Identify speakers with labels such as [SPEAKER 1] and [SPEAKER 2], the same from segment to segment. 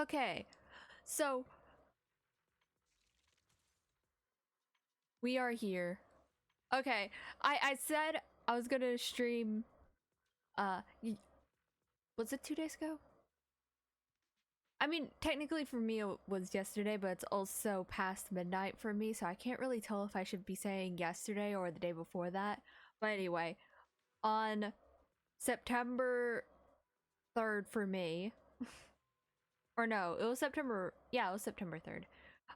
[SPEAKER 1] Okay, so we are here. Okay, I said I was gonna stream. Was it 2 days ago? I mean, technically for me it was yesterday, but it's also past midnight for me, so I can't really tell if I should be saying yesterday or the day before that. But anyway, on September 3rd for me, or no, it was September. Yeah, it was September 3rd.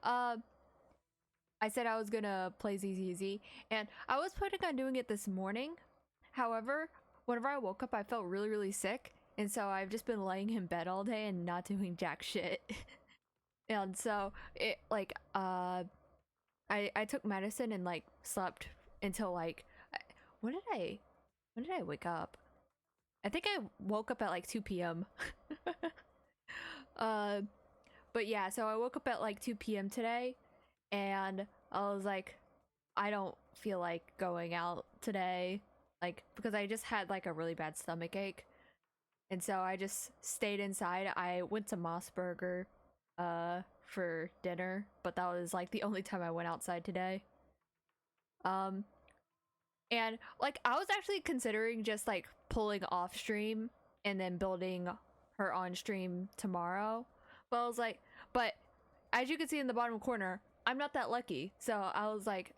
[SPEAKER 1] Uh, I said I was gonna play ZZZ, and I was planning on doing it this morning. However, whenever I woke up, I felt really, really sick, and so I've just been laying in bed all day and not doing jack shit. And so it I took medicine and like slept until like when did I wake up? I think I woke up at like 2 p.m. uh, but yeah, so I woke up at like 2 p.m. today, and I was like, I don't feel like going out today, like because I just had like a really bad stomach ache, and so I just stayed inside. I went to Mossburger for dinner, but that was like the only time I went outside today. Um and like I was actually considering just like pulling off stream and then building her on stream tomorrow. But I was like, but as you can see in the bottom corner, I'm not that lucky. So I was like,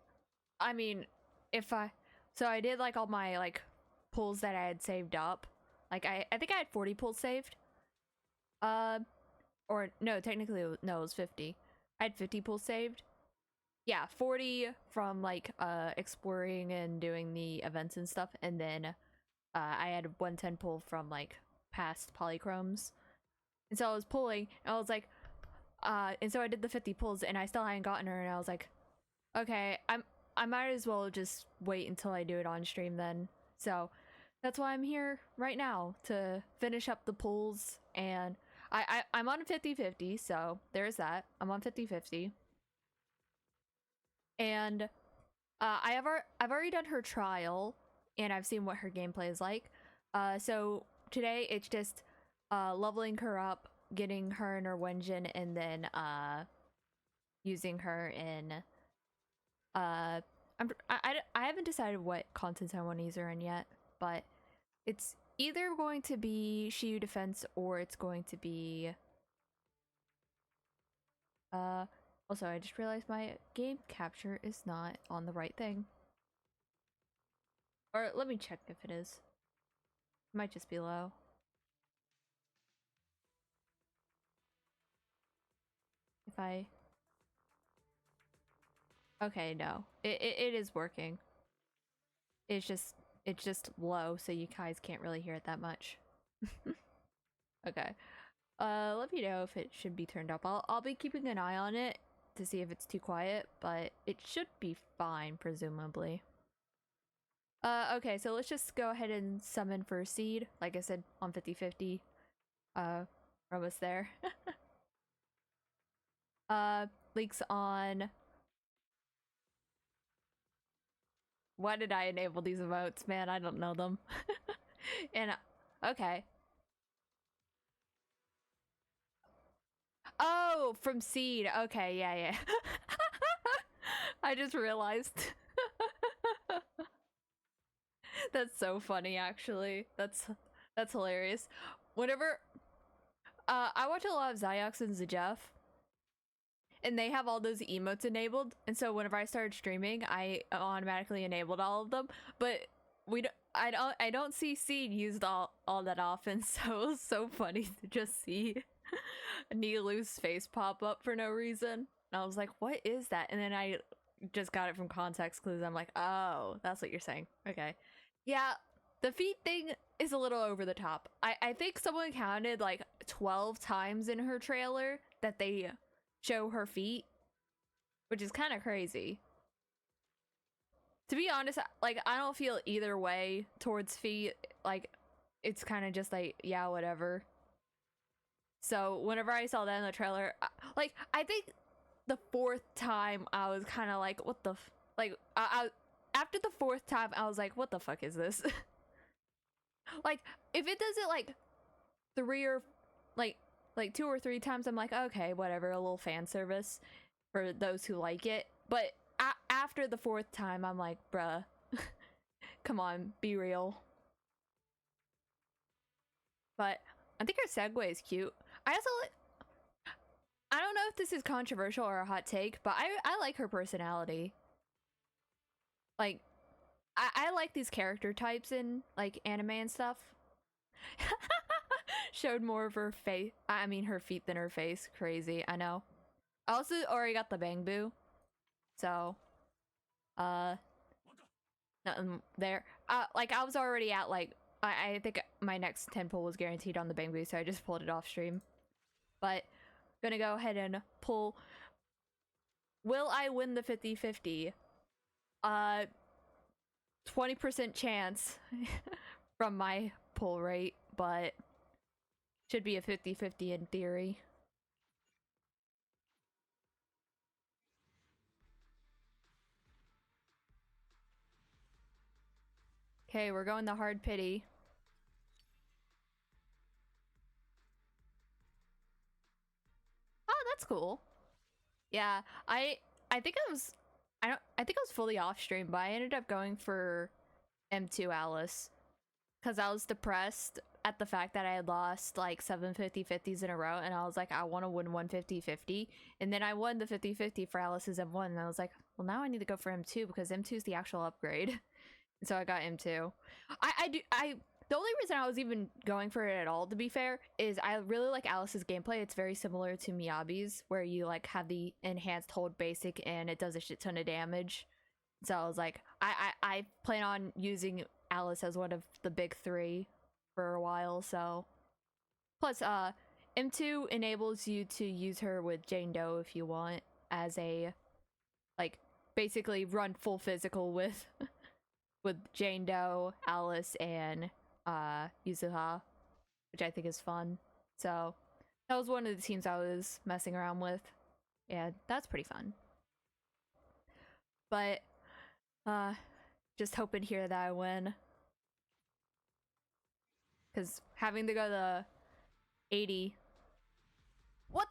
[SPEAKER 1] I mean, if I so I did like all my like pulls that I had saved up. Like I think I had 40 pulls saved. Uh or no, technically no, it was 50. I had 50 pulls saved. Yeah, 40 from like exploring and doing the events and stuff, and then I had 110 pull from like past polychromes. And so I was pulling, and I was like, and so I did the 50 pulls, and I still hadn't gotten her, and I was like, okay, I might as well just wait until I do it on stream then. So that's why I'm here right now to finish up the pulls, and I'm on 50-50, so there's that. I'm on 50-50. And I've already done her trial, and I've seen what her gameplay is like. So today it's just leveling her up, getting her in her Wenjin, and then using her in I haven't decided what contents I want to use her in yet, but it's either going to be Shiyu defense or it's going to be also I just realized my game capture is not on the right thing. Or let me check if it is. It might just be low. If I okay, no. It is working. It's just low, so you guys can't really hear it that much. Okay. Let me know if it should be turned up. I'll be keeping an eye on it to see if it's too quiet, but it should be fine, presumably. Okay, so let's just go ahead and summon for seed. Like I said, on 50-50. We're almost there. Leaks on. Why did I enable these emotes? Man, I don't know them. And okay. Oh, from seed. Okay, yeah. I just realized. That's so funny, actually. That's hilarious. Whenever I watch a lot of Ziox and Zajeff, and they have all those emotes enabled, and so whenever I started streaming, I automatically enabled all of them. But I don't see Seed used all that often, so it was so funny to just see Nilu's face pop up for no reason. And I was like, what is that? And then I just got it from context clues. I'm like, oh, that's what you're saying. Okay. Yeah, the feet thing is a little over the top. I think someone counted like 12 times in her trailer that they show her feet, which is kind of crazy. To be honest, like I don't feel either way towards feet. Like it's kind of just like, yeah, whatever. So whenever I saw that in the trailer, like I think the fourth time I was kind of like, what the like I after the fourth time I was like, what the fuck is this? Like if it does it like three or like like 2 or 3 times, I'm like, okay, whatever, a little fan service for those who like it. But after the fourth time, I'm like, bruh, come on, be real. But I think her segue is cute. I also I don't know if this is controversial or a hot take, but I like her personality. Like, I like these character types in like anime and stuff. Showed more of her face. I mean, her feet than her face. Crazy. I know. I also already got the Bang Boo, so nothing there. Like I was already at like I think my next 10 pull was guaranteed on the Bang Boo, so I just pulled it off stream. But gonna go ahead and pull. Will I win the 50-50? 20% chance from my pull rate, but should be a 50-50 in theory. Okay, we're going the hard pity. Oh, that's cool. Yeah, I think I think I was fully off stream, but I ended up going for M2 Alice because I was depressed at the fact that I had lost like 7 50-50s in a row, and I was like, I want to win 150-50, and then I won the 50-50 for Alice's M1, and I was like, well, now I need to go for M2 because M2 is the actual upgrade. So I got M2. The only reason I was even going for it at all, to be fair, is I really like Alice's gameplay. It's very similar to Miyabi's, where you like have the enhanced hold basic and it does a shit ton of damage. So I was like, I plan on using Alice as one of the big three for a while. So plus, M2 enables you to use her with Jane Doe if you want, as a like basically run full physical with with Jane Doe, Alice, and Yuzuha, which I think is fun. So that was one of the teams I was messing around with. Yeah, that's pretty fun. But just hoping here that I win. Cause having to go to 80. What?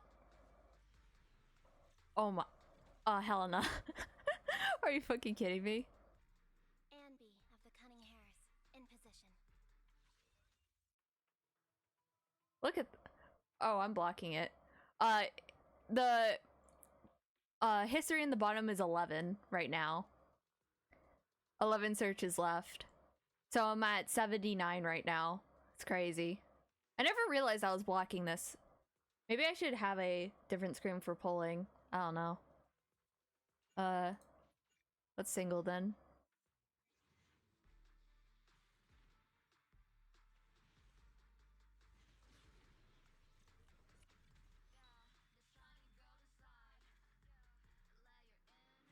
[SPEAKER 1] Oh my Helena. Are you fucking kidding me?
[SPEAKER 2] Anby of the Cunning Hares in position.
[SPEAKER 1] Look at oh, I'm blocking it. The history in the bottom is 11 right now. 11 searches left. So I'm at 79 right now. It's crazy. I never realized I was blocking this. Maybe I should have a different screen for polling. I don't know. Let's single then.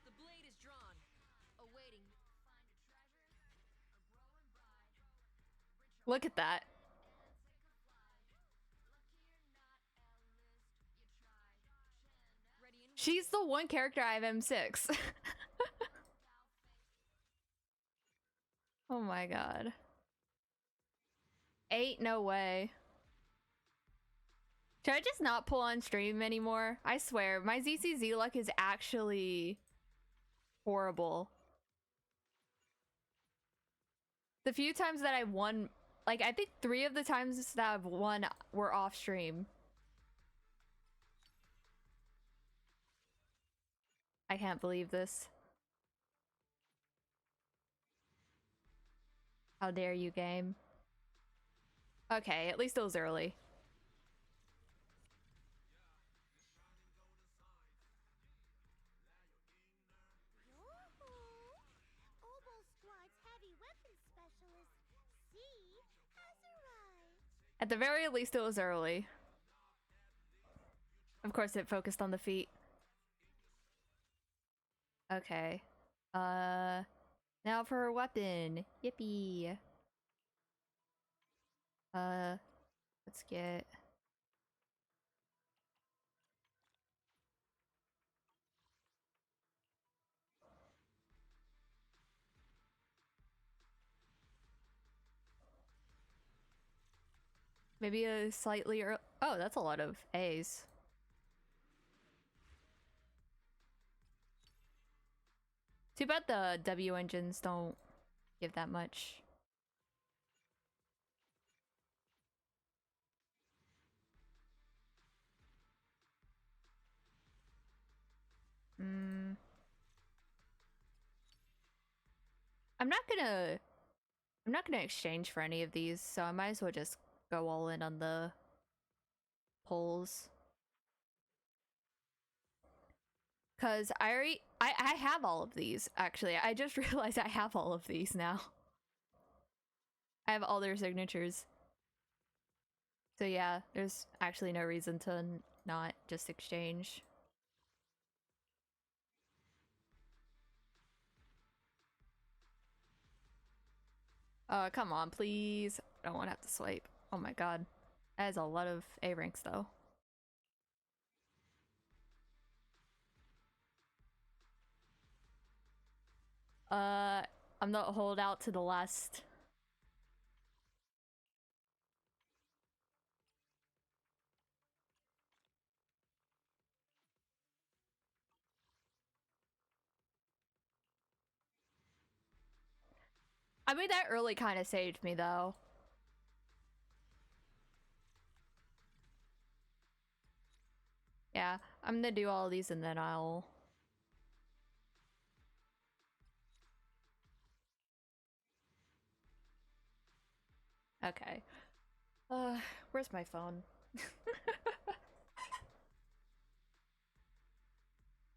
[SPEAKER 3] The blade is drawn, awaiting.
[SPEAKER 1] Look at that. She's the one character I have M6. Oh my god. 8? No way. Should I just not pull on stream anymore? I swear, my ZCZ luck is actually horrible. The few times that I won, like, I think 3 of the times that I've won were off stream. I can't believe this. How dare you, game. Okay, at least it was early.
[SPEAKER 2] Obol Squad's heavy weapons specialist, C, has arrived.
[SPEAKER 1] At the very least, it was early. Of course, it focused on the feet. Okay. Now for her weapon. Yippee. Let's get... Maybe a slightly early. Oh, that's a lot of A's. Too bad the W engines don't give that much. Hmm. I'm not gonna exchange for any of these, so I might as well just go all in on the polls. Cause I have all of these, actually. I just realized I have all of these now. I have all their signatures. So yeah, there's actually no reason to not just exchange. Come on, please. I don't want to have to swipe. Oh my god. That is a lot of A ranks, though. I'm the holdout to the last. I mean, that early kind of saved me, though. Yeah, I'm gonna do all these and then I'll... Okay. Where's my phone?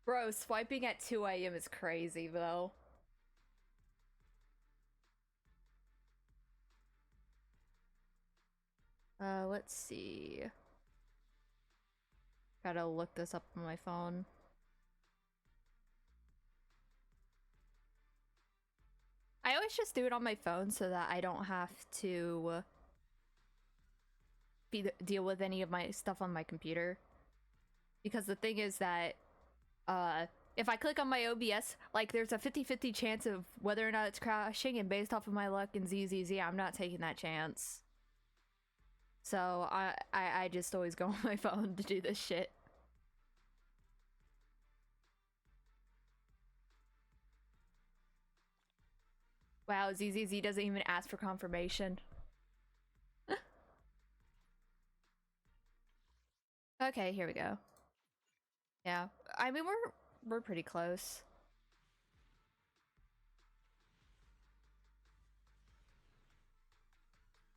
[SPEAKER 1] Bro, swiping at 2 a.m. is crazy, though. Let's see. Gotta look this up on my phone. I always just do it on my phone so that I don't have to deal with any of my stuff on my computer. Because the thing is that if I click on my OBS, like there's a 50-50 chance of whether or not it's crashing, and based off of my luck in ZZZ, I'm not taking that chance. So I just always go on my phone to do this shit. Wow, ZZZ doesn't even ask for confirmation. Okay, here we go. Yeah, I mean we're pretty close.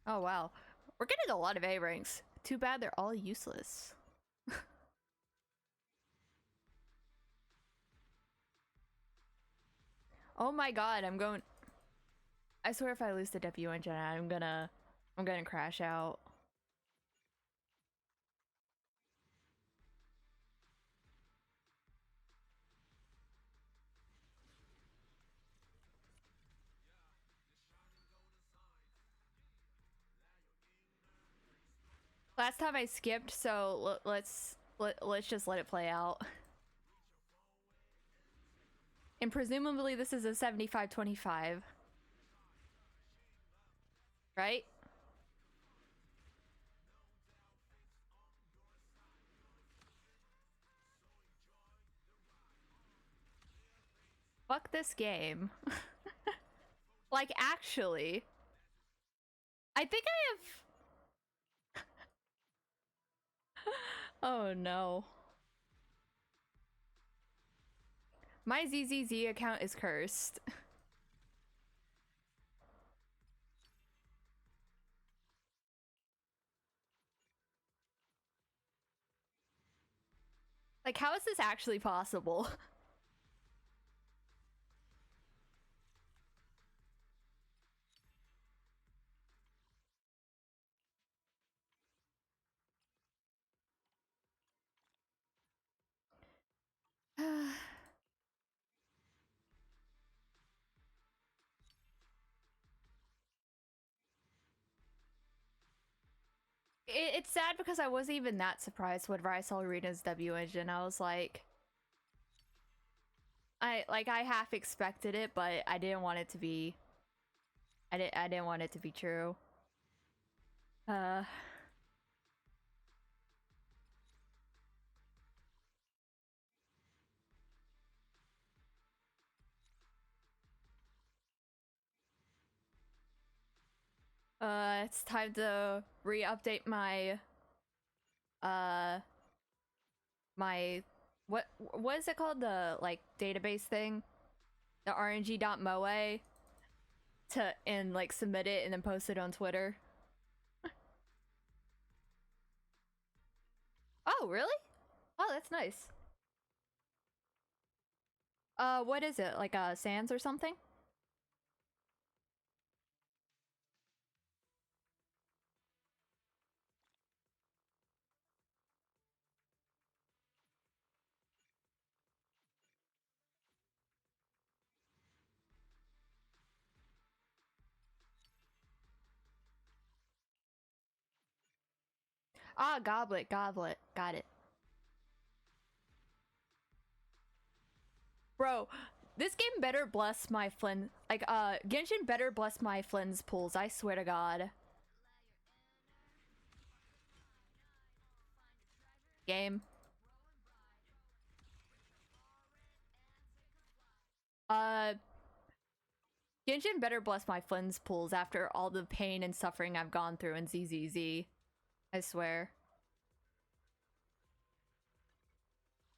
[SPEAKER 1] Oh wow, we're getting a lot of A ranks. Too bad they're all useless. Oh my god, I'm going... I swear if I lose the W engine, I'm gonna crash out. Last time I skipped, so let's just let it play out. And presumably this is a 75-25. Right? Fuck this game. Like, actually. I think I have... Oh no. My ZZZ account is cursed. Like, how is this actually possible? It's sad because I wasn't even that surprised whenever I saw Rena's W engine. I was like... I half expected it, but I didn't want it to be... I didn't want it to be true. It's time to re-update my my what is it called, the like database thing, the rng.moe, to and like submit it and then post it on Twitter. Oh really? Oh, that's nice. What is it, like Sans or something? Ah, goblet, got it. Bro, this game better bless my Flynn. Like, Genshin better bless my Flynn's pools, I swear to God. Game. Uh, Genshin better bless my Flynn's pools after all the pain and suffering I've gone through in ZZZ. I swear.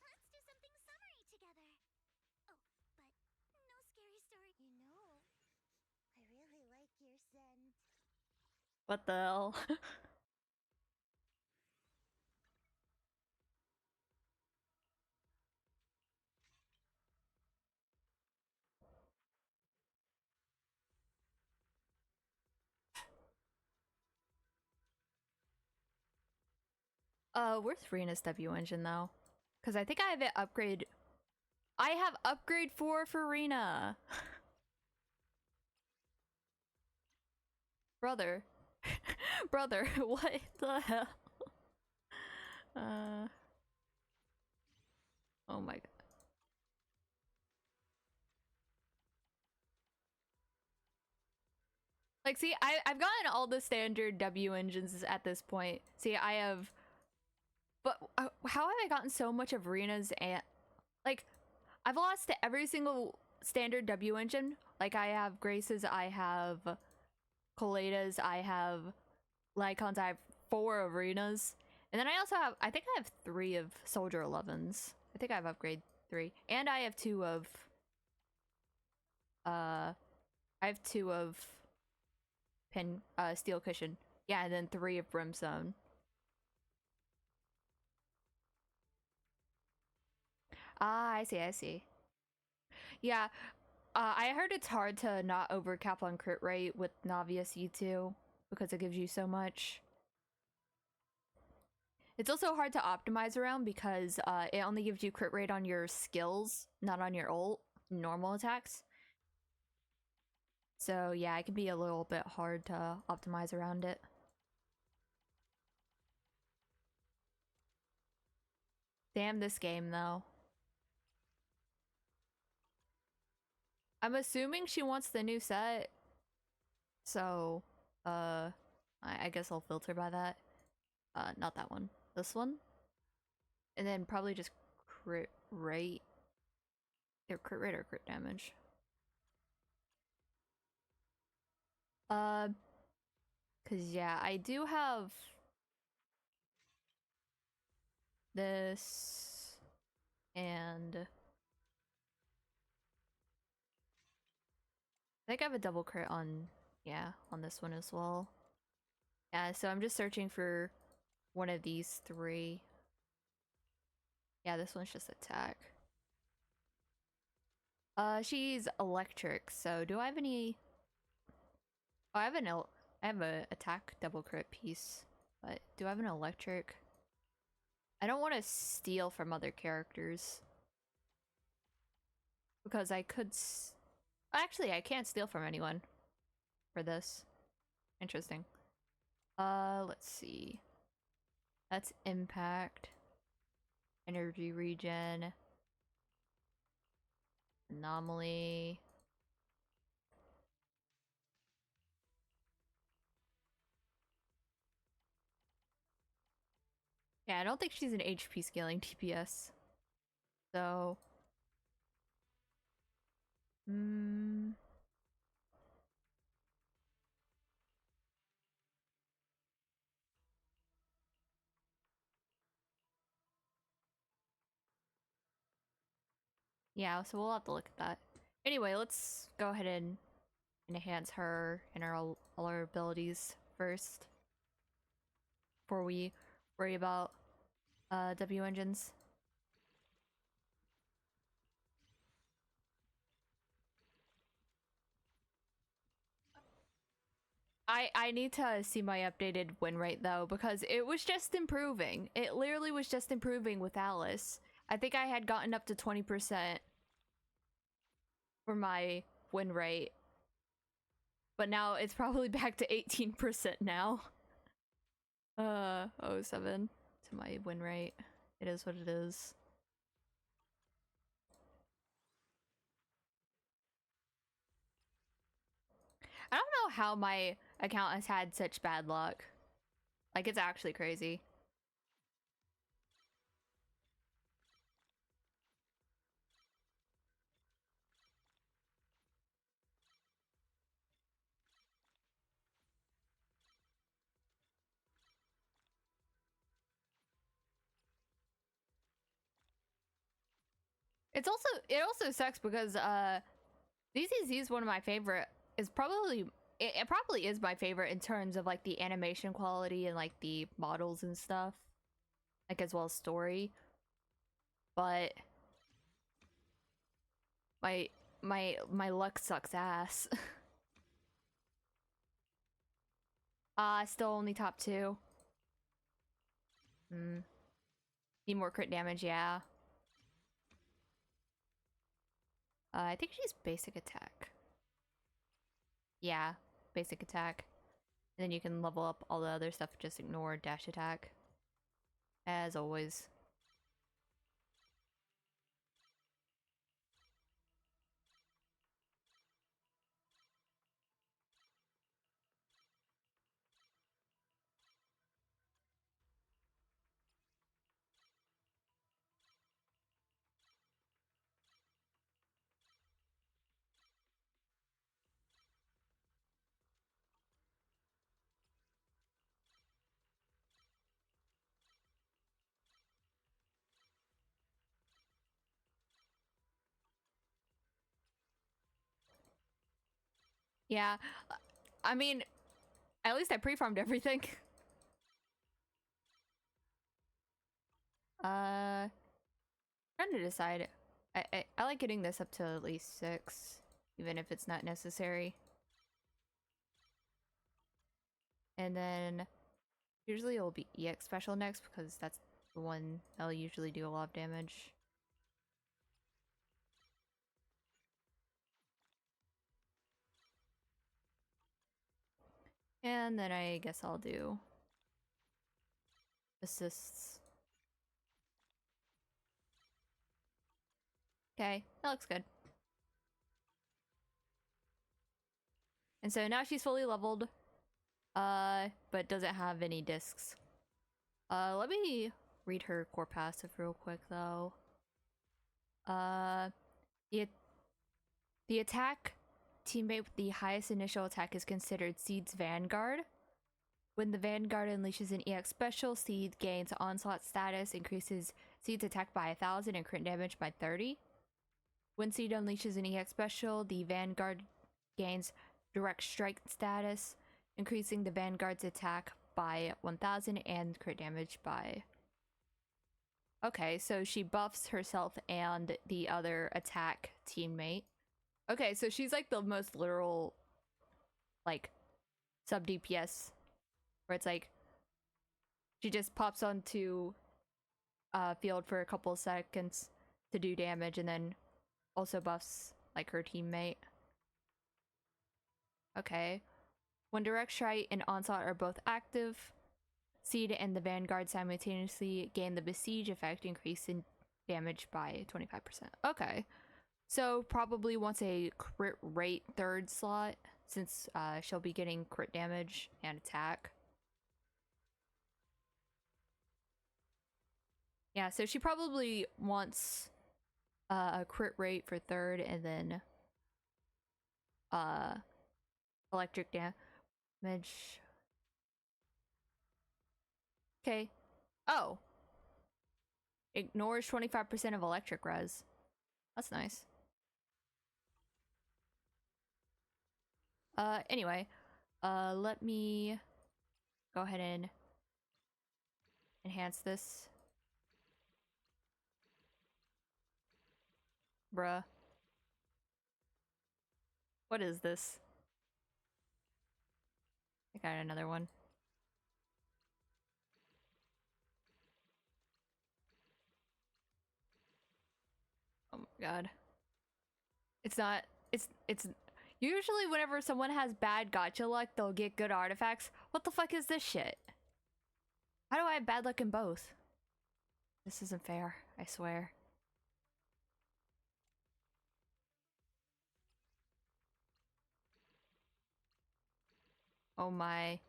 [SPEAKER 2] Let's do something summery together. Oh, but no scary story. You know, I really like your scent.
[SPEAKER 1] What the hell? Where's Rena's W engine though? Because I think I have it upgrade. I have upgrade 4 for Rena. Brother. Brother, what the hell? Oh my god. Like, see, I've gotten all the standard W engines at this point. See, I have... But how have I gotten so much of Rena's and... Like, I've lost to every single standard W engine. Like, I have Grace's, I have Coletas, I have Lycons, I have 4 of Rena's. And then I also have... I think I have 3 of Soldier 11s. I think I have upgrade 3. And I have 2 of... I have 2 of... Steel Cushion. Yeah, and then 3 of Brimstone. Ah, I see. Yeah, I heard it's hard to not overcap on crit rate with Navius U2 because it gives you so much. It's also hard to optimize around because it only gives you crit rate on your skills, not on your ult, normal attacks. So yeah, it can be a little bit hard to optimize around it. Damn this game though. I'm assuming she wants the new set. So, I guess I'll filter by that. Not that one. This one? And then probably just crit rate. Either crit rate or crit damage. Cause yeah, I do have this and I think I have a double crit on, yeah, on this one as well. Yeah, so I'm just searching for one of these 3. Yeah, this one's just attack. She's electric, so do I have any... Oh, I have a attack double crit piece, but do I have an electric? I don't want to steal from other characters. Because I could actually, I can't steal from anyone for this. Interesting. Let's see. That's impact. Energy regen. Anomaly. Yeah, I don't think she's an HP scaling TPS. So... Yeah, so we'll have to look at that. Anyway, let's go ahead and enhance her and her all her abilities first before we worry about W engines. I need to see my updated win rate though, because it was just improving. It literally was just improving with Alice. I think I had gotten up to 20% for my win rate, but now it's probably back to 18% now. Oh 07 to my win rate. It is what it is. I don't know how my account has had such bad luck. Like, it's actually crazy. It also sucks because DCZ is one of my favorite. Is probably it probably is my favorite in terms of like the animation quality and like the models and stuff, like as well as story. But my luck sucks ass. Still only top 2. Need more crit damage, yeah. I think she's basic attack. Yeah, basic attack. And then you can level up all the other stuff, just ignore dash attack. As always. Yeah, I mean, at least I pre-farmed everything. Trying to decide. I like getting this up to at least 6, even if it's not necessary. And then usually it'll be EX special next because that's the one that'll usually do a lot of damage. And then I guess I'll do assists. Okay, that looks good. And so now she's fully leveled, but doesn't have any discs. Let me read her core passive real quick though. The attack teammate with the highest initial attack is considered Seed's Vanguard. When the Vanguard unleashes an EX special, Seed gains onslaught status, increases Seed's attack by 1000 and crit damage by 30. When Seed unleashes an EX special, the Vanguard gains direct strike status, increasing the Vanguard's attack by 1000 and crit damage by... Okay, so she buffs herself and the other attack teammate. Okay, so she's like the most literal, like, sub DPS, where it's like she just pops onto field for a couple of seconds to do damage and then also buffs like her teammate. Okay. When direct strike and onslaught are both active, Seed and the Vanguard simultaneously gain the besiege effect, increasing damage by 25%. Okay. So probably wants a crit rate 3rd slot, since she'll be getting crit damage and attack. Yeah, so she probably wants a crit rate for 3rd and then electric damage. Okay. Oh. Ignores 25% of electric res. That's nice. Anyway, let me go ahead and enhance this. Bruh. What is this? I got another one. Oh my god. It's not. It's. Usually, whenever someone has bad gacha luck, they'll get good artifacts. What the fuck is this shit? How do I have bad luck in both? This isn't fair, I swear. Oh my.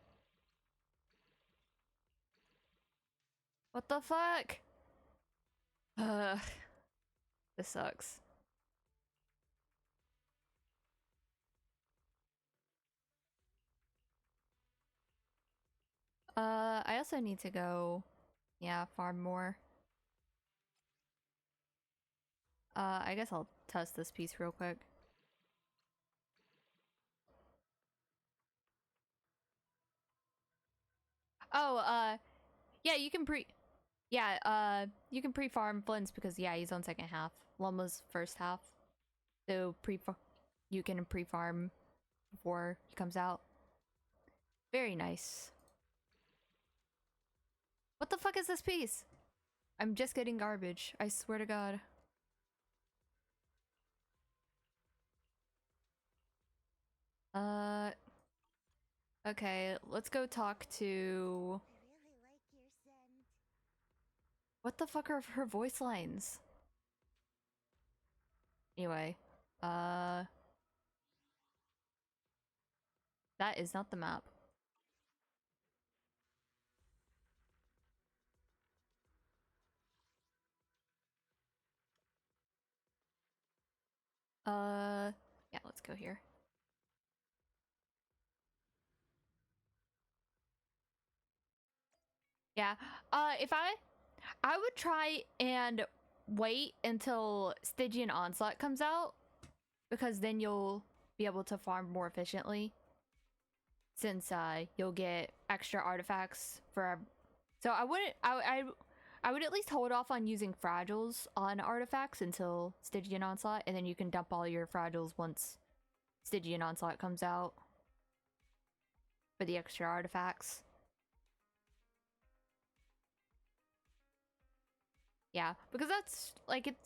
[SPEAKER 1] What the fuck? This sucks. I also need to go, yeah, farm more. I guess I'll test this piece real quick. Oh, yeah, you can you can pre-farm Flynn's because, yeah, he's on second half. Lama's first half. So, you can pre-farm before he comes out. Very nice. What the fuck is this piece? I'm just getting garbage. I swear to God. Okay, let's go talk to...
[SPEAKER 2] I really like your scent.
[SPEAKER 1] What the fuck are her voice lines? Anyway, that is not the map. Yeah, let's go here. Yeah, if I would try and wait until Stygian Onslaught comes out, because then you'll be able to farm more efficiently. Since you'll get extra artifacts for. So I wouldn't. I would at least hold off on using fragiles on artifacts until Stygian Onslaught, and then you can dump all your fragiles once Stygian Onslaught comes out for the extra artifacts. Yeah, because that's like it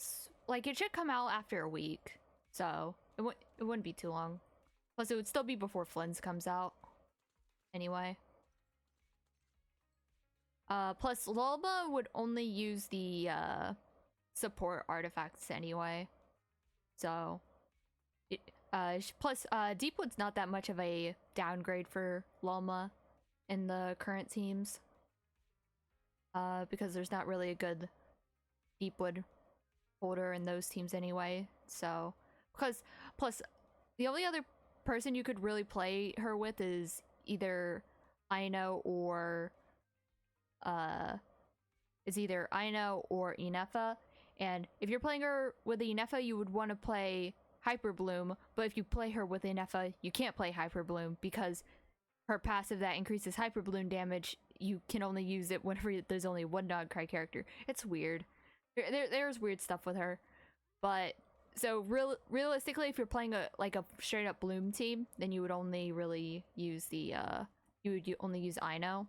[SPEAKER 1] should come out after a week, so it wouldn't be too long. Plus, it would still be before Flynn's comes out, anyway. Plus Lulba would only use the support artifacts anyway, so plus Deepwood's not that much of a downgrade for Lulma in the current teams, because there's not really a good Deepwood holder in those teams anyway. So because plus the only other person you could really play her with is either Aino or Inefa. And if you're playing her with Inefa, you would want to play Hyper Bloom, but if you play her with Inefa, you can't play Hyper Bloom because her passive that increases Hyper Bloom damage, you can only use it whenever there's only one Dogcry character. It's weird. There's weird stuff with her. But so realistically, if you're playing a straight up Bloom team, then you would only really use the you only use Ino.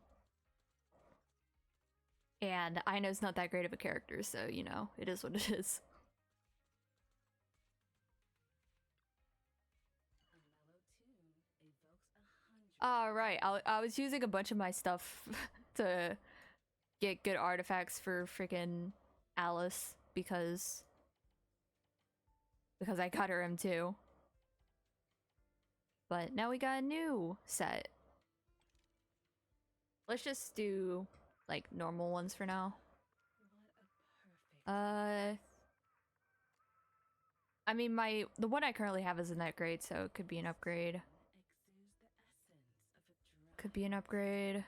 [SPEAKER 1] And Ino's not that great of a character, so you know, it is what it is. Right, I was using a bunch of my stuff to get good artifacts for freaking Alice because I got her M2. But now we got a new set. Let's just do like normal ones for now. I mean the one I currently have isn't that great, so it could be an upgrade. Could be an upgrade.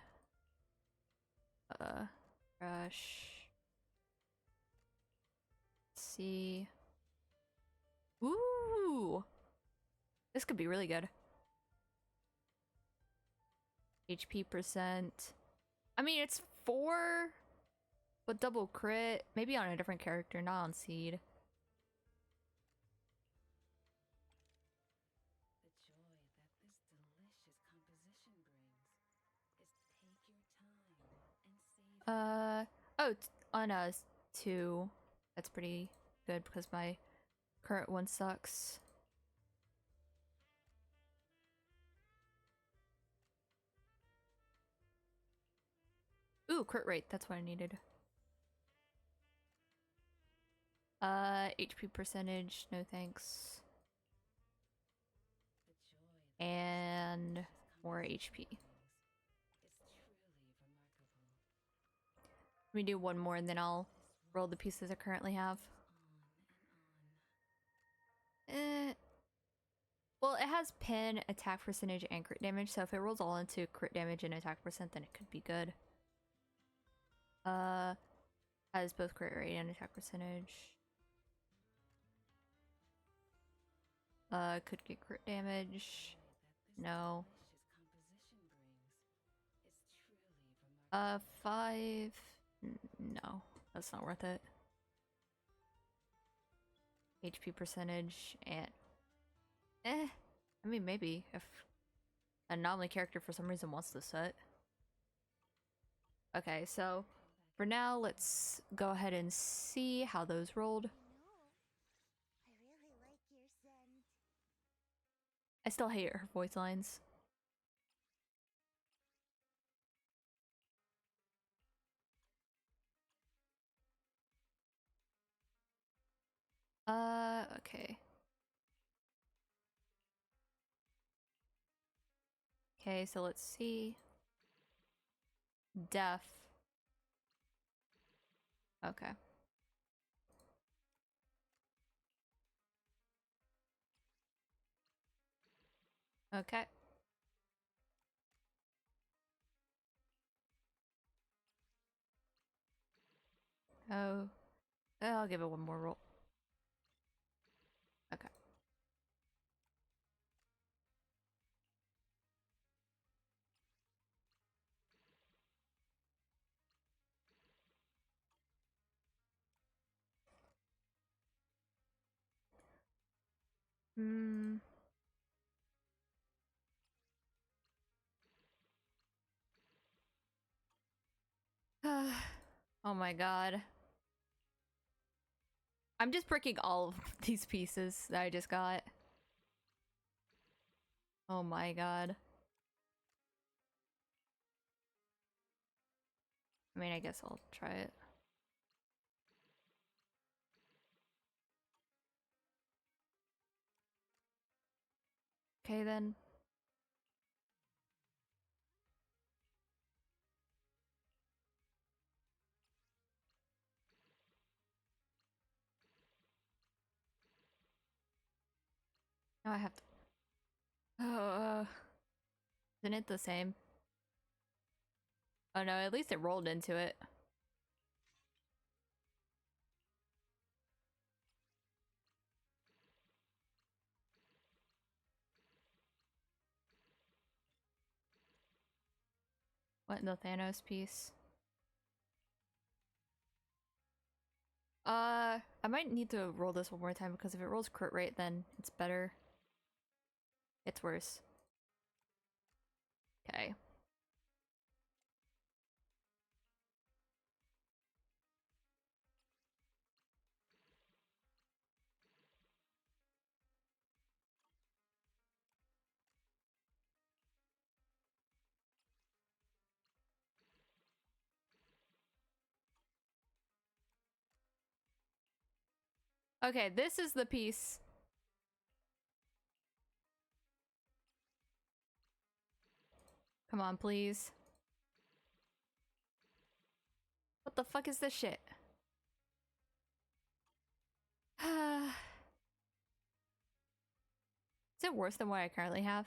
[SPEAKER 1] Rush. Let's see. Ooh, this could be really good. HP percent. I mean, it's 4, but double crit. Maybe on a different character, not on Seed.
[SPEAKER 3] The joy that this delicious composition brings is take your time and save.
[SPEAKER 1] On a 2. That's pretty good because my current one sucks. Ooh, crit rate. That's what I needed. HP percentage. No thanks.
[SPEAKER 3] The joy that
[SPEAKER 1] And more HP.
[SPEAKER 3] is truly remarkable.
[SPEAKER 1] Let me do one more and then I'll roll the pieces I currently have.
[SPEAKER 3] On and on.
[SPEAKER 1] Well, it has pin, attack percentage, and crit damage, so if it rolls all into crit damage and attack percent, then it could be good. Has both crit rate and attack percentage. Could get crit damage. No.
[SPEAKER 3] Delicious composition brings is truly remarkable.
[SPEAKER 1] 5. No, that's not worth it. HP percentage and I mean maybe if an anomaly character for some reason wants this set. Okay, so for now let's go ahead and see how those rolled.
[SPEAKER 2] I really like your scent.
[SPEAKER 1] I still hate her voice lines. Okay. Okay, so let's see. Deaf. Okay. Okay. Oh. I'll give it one more roll. Okay. Hmm. Oh my god. I'm just breaking all of these pieces that I just got. Oh my god. I mean, I guess I'll try it. Okay then. Now I have to. Isn't it the same? Oh no, at least it rolled into it. What, the Thanos piece? I might need to roll this one more time because if it rolls crit rate, then it's better. It's worse. Okay. Okay, this is the piece. Come on, please. What the fuck is this shit? Is it worse than what I currently have?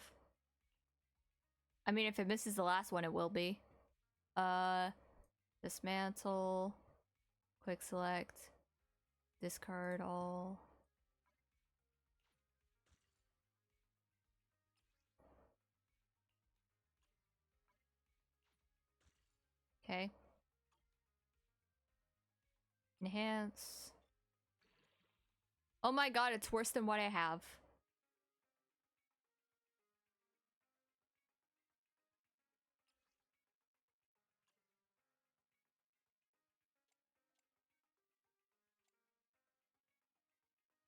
[SPEAKER 1] I mean, if it misses the last one, it will be. Dismantle. Quick select. Discard all. Okay. Enhance. Oh my god, it's worse than what I have.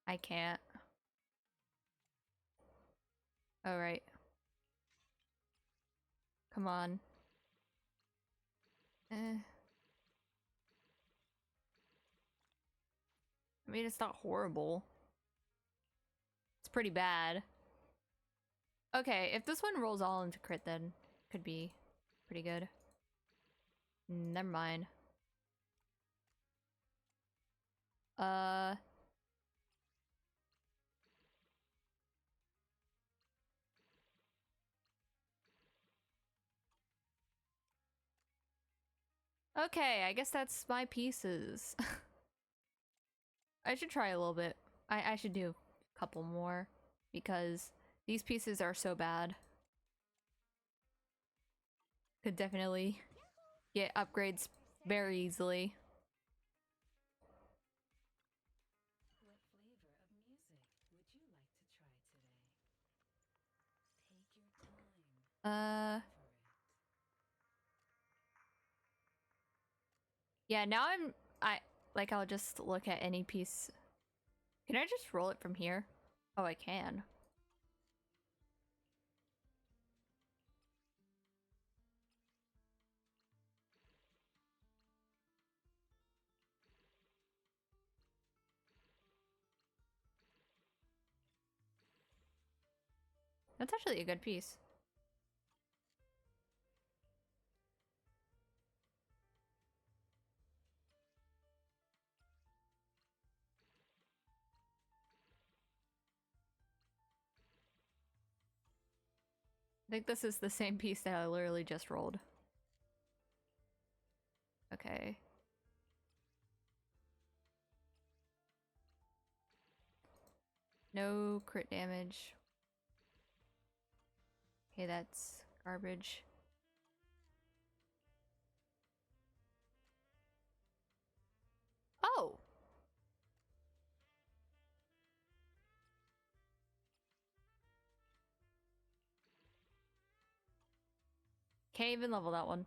[SPEAKER 1] I can't. Alright. Come on. I mean, it's not horrible. It's pretty bad. Okay, if this one rolls all into crit, then could be pretty good. Never mind. Okay, I guess that's my pieces. I should try a little bit. I should do a couple more because these pieces are so bad. Could definitely get upgrades very easily.
[SPEAKER 3] What flavor of music would you like to try today? Take your time. For it.
[SPEAKER 1] Yeah, now I'll just look at any piece. Can I just roll it from here? Oh, I can. That's actually a good piece. I think this is the same piece that I literally just rolled. Okay. No crit damage. Okay, that's garbage. Oh! Can't even level that one.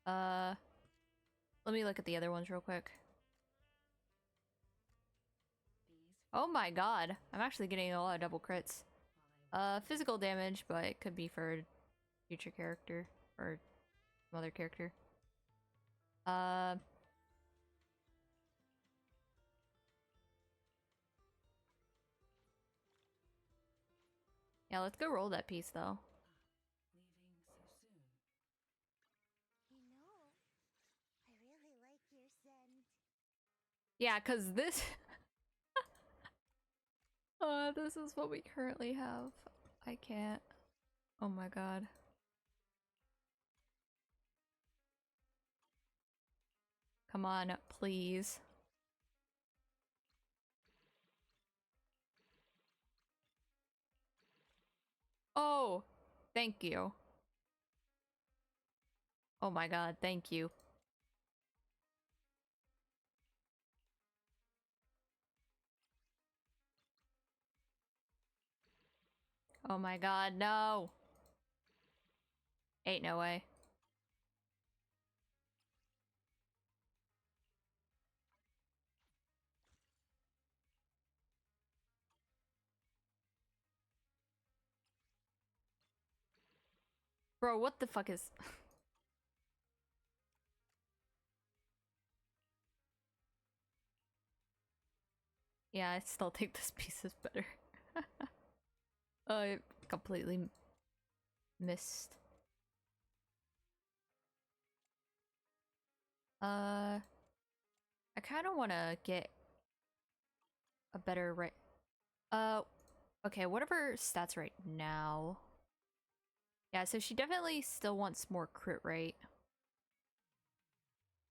[SPEAKER 1] Let me look at the other ones real quick.
[SPEAKER 3] These
[SPEAKER 1] Oh my god, I'm actually getting a lot of double crits. Physical damage, but it could be for future character or some other character. Yeah, let's go roll that piece though.
[SPEAKER 3] leaving so soon.
[SPEAKER 2] You know, I really like your scent.
[SPEAKER 1] Yeah, cause this this is what we currently have. I can't. Oh my god. Come on, please. Oh, thank you. Oh my god, thank you. Oh my god, no. Ain't no way. Bro, what the fuck is... Yeah, I still think this piece is better. I completely missed. I kind of want to get a better right. Okay, whatever stats right now. Yeah, so she definitely still wants more crit rate.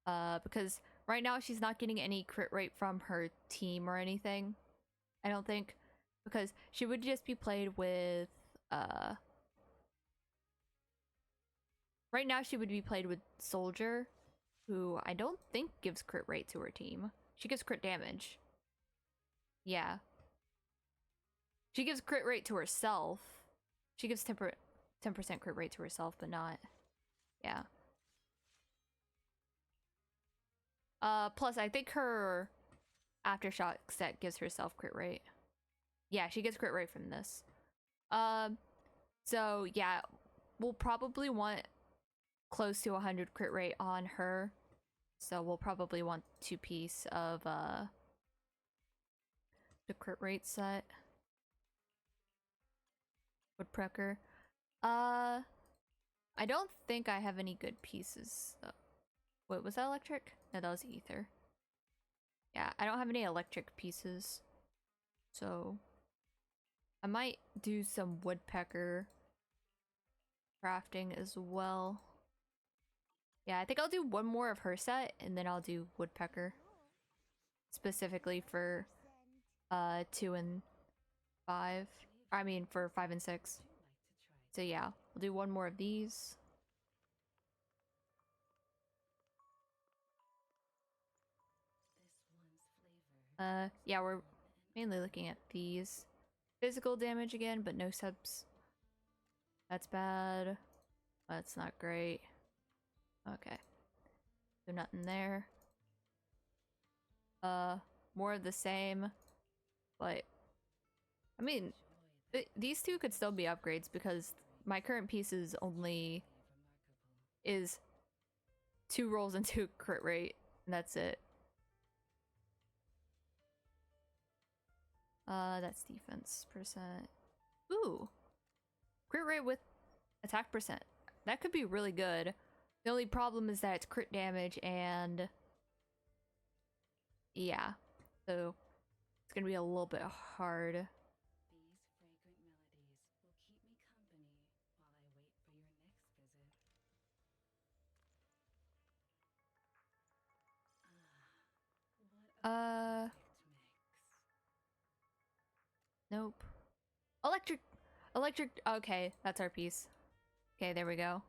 [SPEAKER 1] Because right now she's not getting any crit rate from her team or anything. I don't think. Because she would just be played with, right now she would be played with Soldier. who I don't think gives crit rate to her team. She gives crit damage. Yeah. She gives crit rate to herself. She gives 10% crit rate to herself, but not... Yeah. Plus I think her Aftershock set gives herself crit rate. Yeah, she gets crit rate from this. So yeah, we'll probably want close to 100 crit rate on her. So we'll probably want 2-piece of the crit rate set. Woodpecker. I don't think I have any good pieces though. Wait, was that electric? No, that was ether. Yeah, I don't have any electric pieces. So I might do some woodpecker crafting as well. Yeah, I think I'll do one more of her set and then I'll do woodpecker. Specifically for 2 and 5. I mean for 5 and 6. So yeah, we'll do one more of these. Yeah, we're mainly looking at these. Physical damage again, but no subs. That's bad. That's not great. Okay. So nothing there. More of the same. But, I mean, these two could still be upgrades because my current piece is only... is 2 rolls and 2 crit rate. And that's it. That's defense percent. Ooh. Crit rate with attack percent. That could be really good. The only problem is that it's crit damage and... yeah. So, it's gonna be a little bit hard.
[SPEAKER 3] These fragrant melodies will keep me company while I wait for your next visit. What a perfect mix.
[SPEAKER 1] Nope. Electric, okay, that's our piece. Okay, there we go.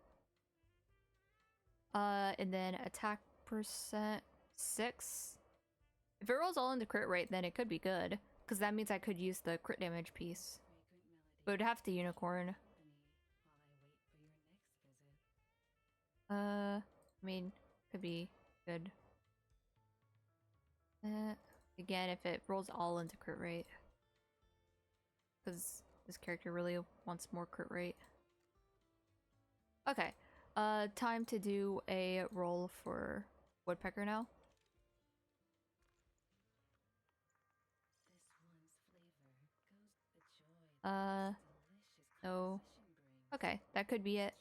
[SPEAKER 1] And then attack percent 6. If it rolls all into crit rate, then it could be good. Because that means I could use the crit damage piece. But it'd have to unicorn. I mean, could be good. Again, if it rolls all into crit rate. Because this character really wants more crit rate. Okay. Time to do a roll for Woodpecker now. No. Okay, that could be it.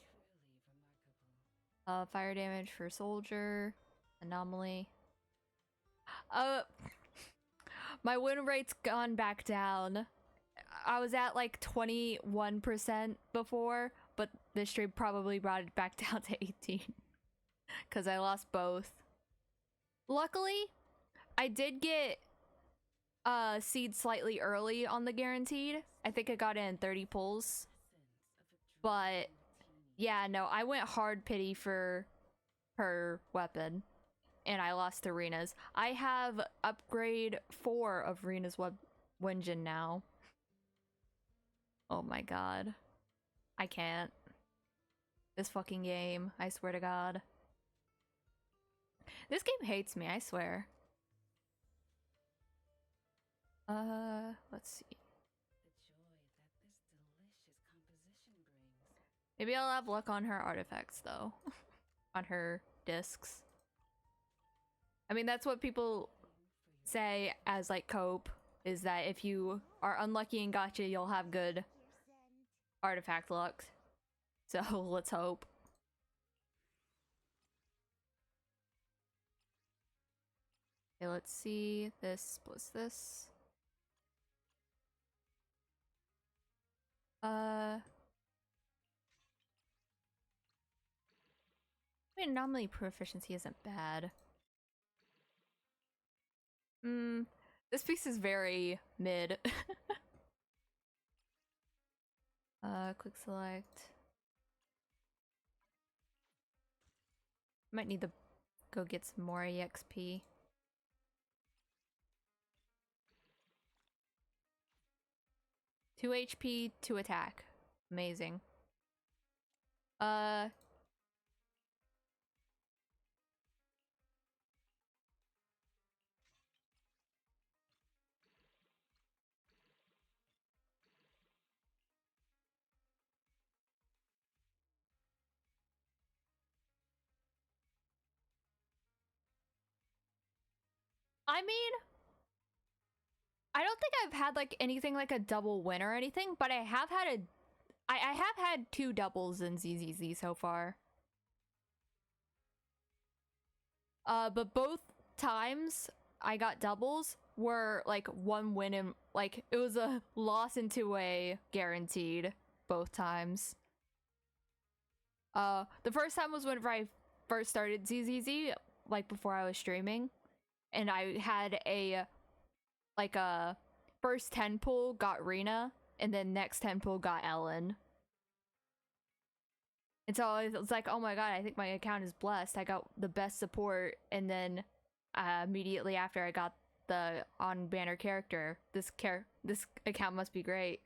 [SPEAKER 1] Fire damage for Soldier. Anomaly. My win rate's gone back down. I was at like 21% before, but this stream probably brought it back down to 18. Because I lost both. Luckily, I did get seed slightly early on the guaranteed. I think I got in 30 pulls. But yeah, no, I went hard pity for her weapon. And I lost to Rena's. I have upgrade 4 of Rena's Wenjin now. Oh my god. I can't. This fucking game, I swear to god. This game hates me, I swear. Let's see. Maybe I'll have luck on her artifacts though. On her discs. I mean, that's what people say as like cope, is that if you are unlucky in gacha, you'll have good artifact luck. So let's hope. Okay, let's see. This plus this. I mean, anomaly proficiency isn't bad. This piece is very mid. Quick select. Might need the go get some more EXP. Two HP, 2 attack. Amazing. I mean, I don't think I've had like anything like a double win or anything, but I have had I have had 2 doubles in ZZZ so far. But both times I got doubles were like 1 win and like it was a loss in 2-way guaranteed both times. The first time was whenever I first started ZZZ, like before I was streaming, and I had a first 10 pull got Rena, and then next 10 pull got Ellen. And so I was like, oh my god, I think my account is blessed. I got the best support, and then immediately after I got the on-banner character. This account must be great.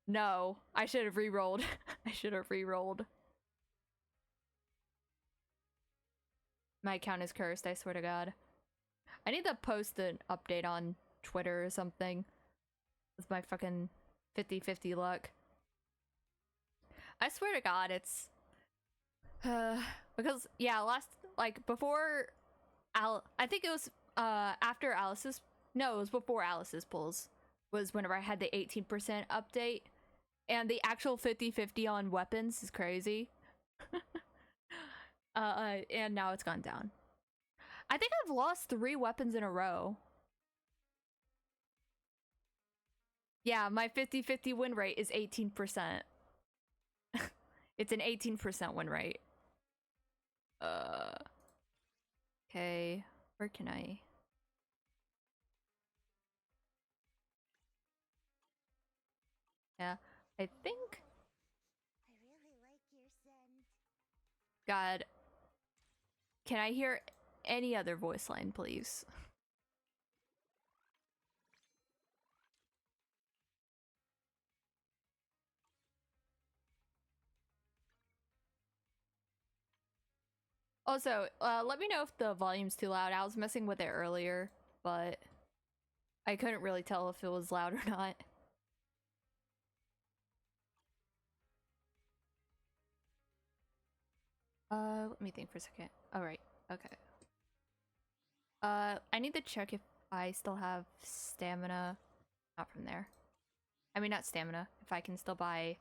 [SPEAKER 1] No, I should have re-rolled. I should have re-rolled. My account is cursed, I swear to god. I need to post an update on Twitter or something. With my fucking 50-50 luck. I swear to god, it's... because, yeah, before... I think it was, after Alice's... No, it was before Alice's pulls. Was whenever I had the 18% update. And the actual 50-50 on weapons is crazy. And now it's gone down. I think I've lost 3 weapons in a row. Yeah, my 50-50 win rate is 18%. It's an 18% win rate. Okay, where can I? Yeah, I think.
[SPEAKER 2] I really like your scent.
[SPEAKER 1] God, can I hear any other voice line, please? Also, let me know if the volume's too loud. I was messing with it earlier, but I couldn't really tell if it was loud or not. Let me think for a second. Alright, okay. I need to check if I still have stamina. Not from there. I mean, not stamina. If I can still buy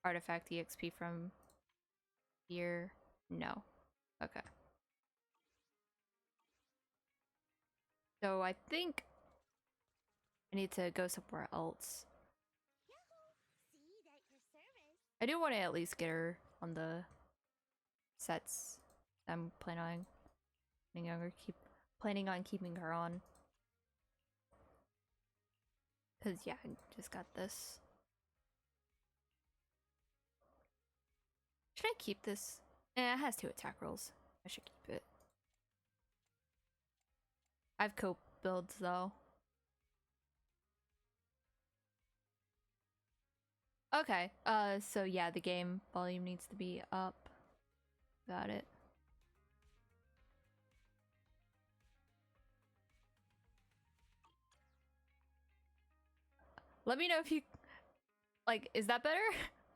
[SPEAKER 1] artifact EXP from here. No. Okay. So I think I need to go somewhere else.
[SPEAKER 2] Yahoo! See that your service.
[SPEAKER 1] I do want to at least get her on the sets I'm planning on keeping her on. Cause yeah, I just got this. Should I keep this? Eh, it has 2 attack rolls. I should keep it. I have cope builds though. Okay, so yeah, the game volume needs to be up. Got it. Let me know if you... Like, is that better?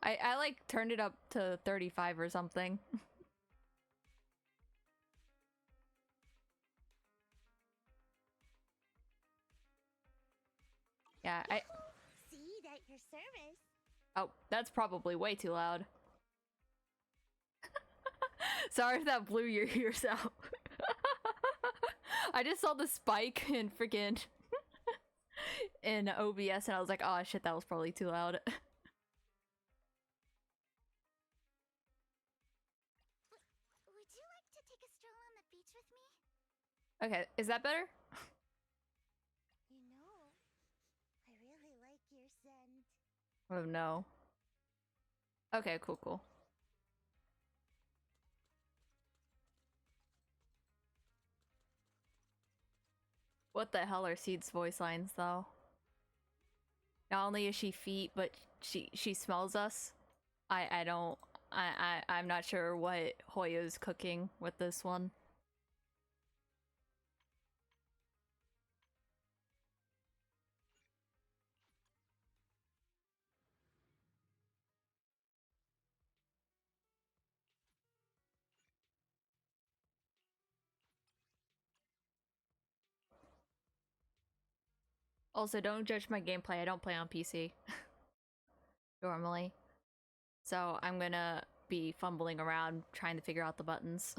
[SPEAKER 1] I like turned it up to 35 or something. Yeah,
[SPEAKER 2] See that your service.
[SPEAKER 1] Oh, that's probably way too loud. Sorry if that blew your ears out. I just saw the spike in freaking in OBS and I was like, oh shit, that was probably too loud.
[SPEAKER 2] Would you like to take a stroll on the beach with me?
[SPEAKER 1] Okay, is that better?
[SPEAKER 2] You know, I really like your scent.
[SPEAKER 1] Oh no. Okay, cool. What the hell are Seed's voice lines though? Not only is she feet, but she smells us. I don't I'm not sure what Hoya's cooking with this one. Also, don't judge my gameplay. I don't play on PC normally. So I'm gonna be fumbling around trying to figure out the buttons.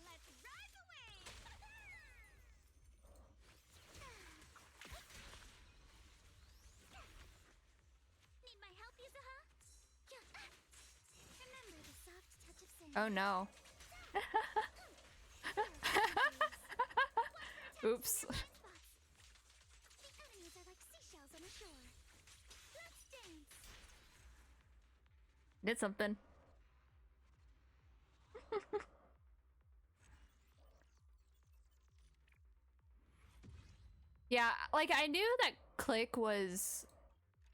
[SPEAKER 2] Let's ride the wave! Need my help, Yuzuha? Remember the soft touch of sand.
[SPEAKER 1] Oh no. Oops.
[SPEAKER 2] The enemies are like seashells on the shore. Let's dance.
[SPEAKER 1] Did something. Yeah, like I knew that click was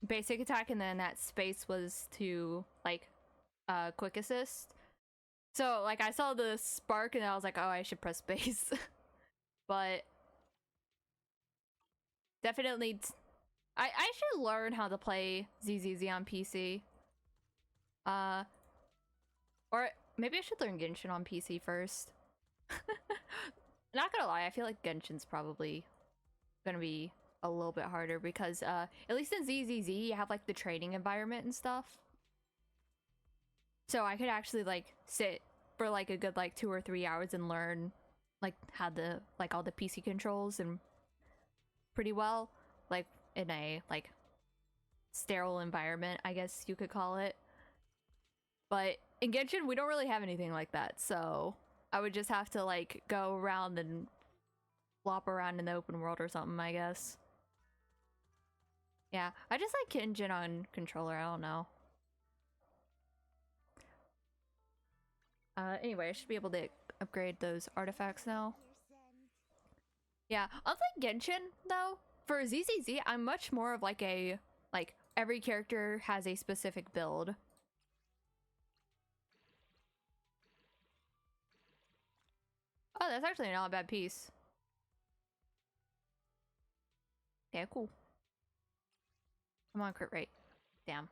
[SPEAKER 1] basic attack and then that space was to like quick assist. So like I saw the spark and I was like, oh, I should press space. But definitely I should learn how to play ZZZ on PC. Or maybe I should learn Genshin on PC first. Not gonna lie, I feel like Genshin's probably gonna be a little bit harder because at least in ZZZ you have like the training environment and stuff. So I could actually like sit for like a good like 2 or 3 hours and learn like how the like all the PC controls and pretty well, like in a like sterile environment, I guess you could call it. But in Genshin we don't really have anything like that, so I would just have to like go around and flop around in the open world or something, I guess. Yeah, I just like Genshin on controller, I don't know. Anyway, I should be able to upgrade those artifacts now. Yeah, unlike Genshin, though, for ZZZ, I'm much more of like a, like, every character has a specific build. Oh, that's actually not a bad piece. Okay, cool. I'm on crit rate. Damn.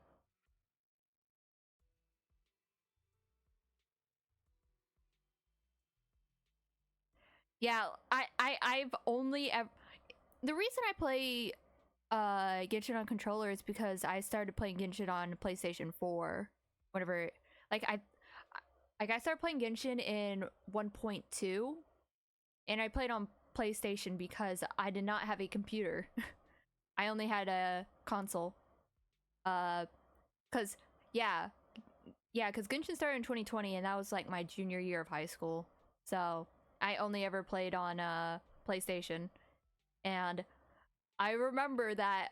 [SPEAKER 1] Yeah, I've only ever... The reason I play Genshin on controller is because I started playing Genshin on PlayStation 4 whenever... Like, I started playing Genshin in 1.2, and I played on PlayStation because I did not have a computer. I only had a console. Cause cause Genshin started in 2020 and that was like my junior year of high school. So I only ever played on PlayStation. And I remember that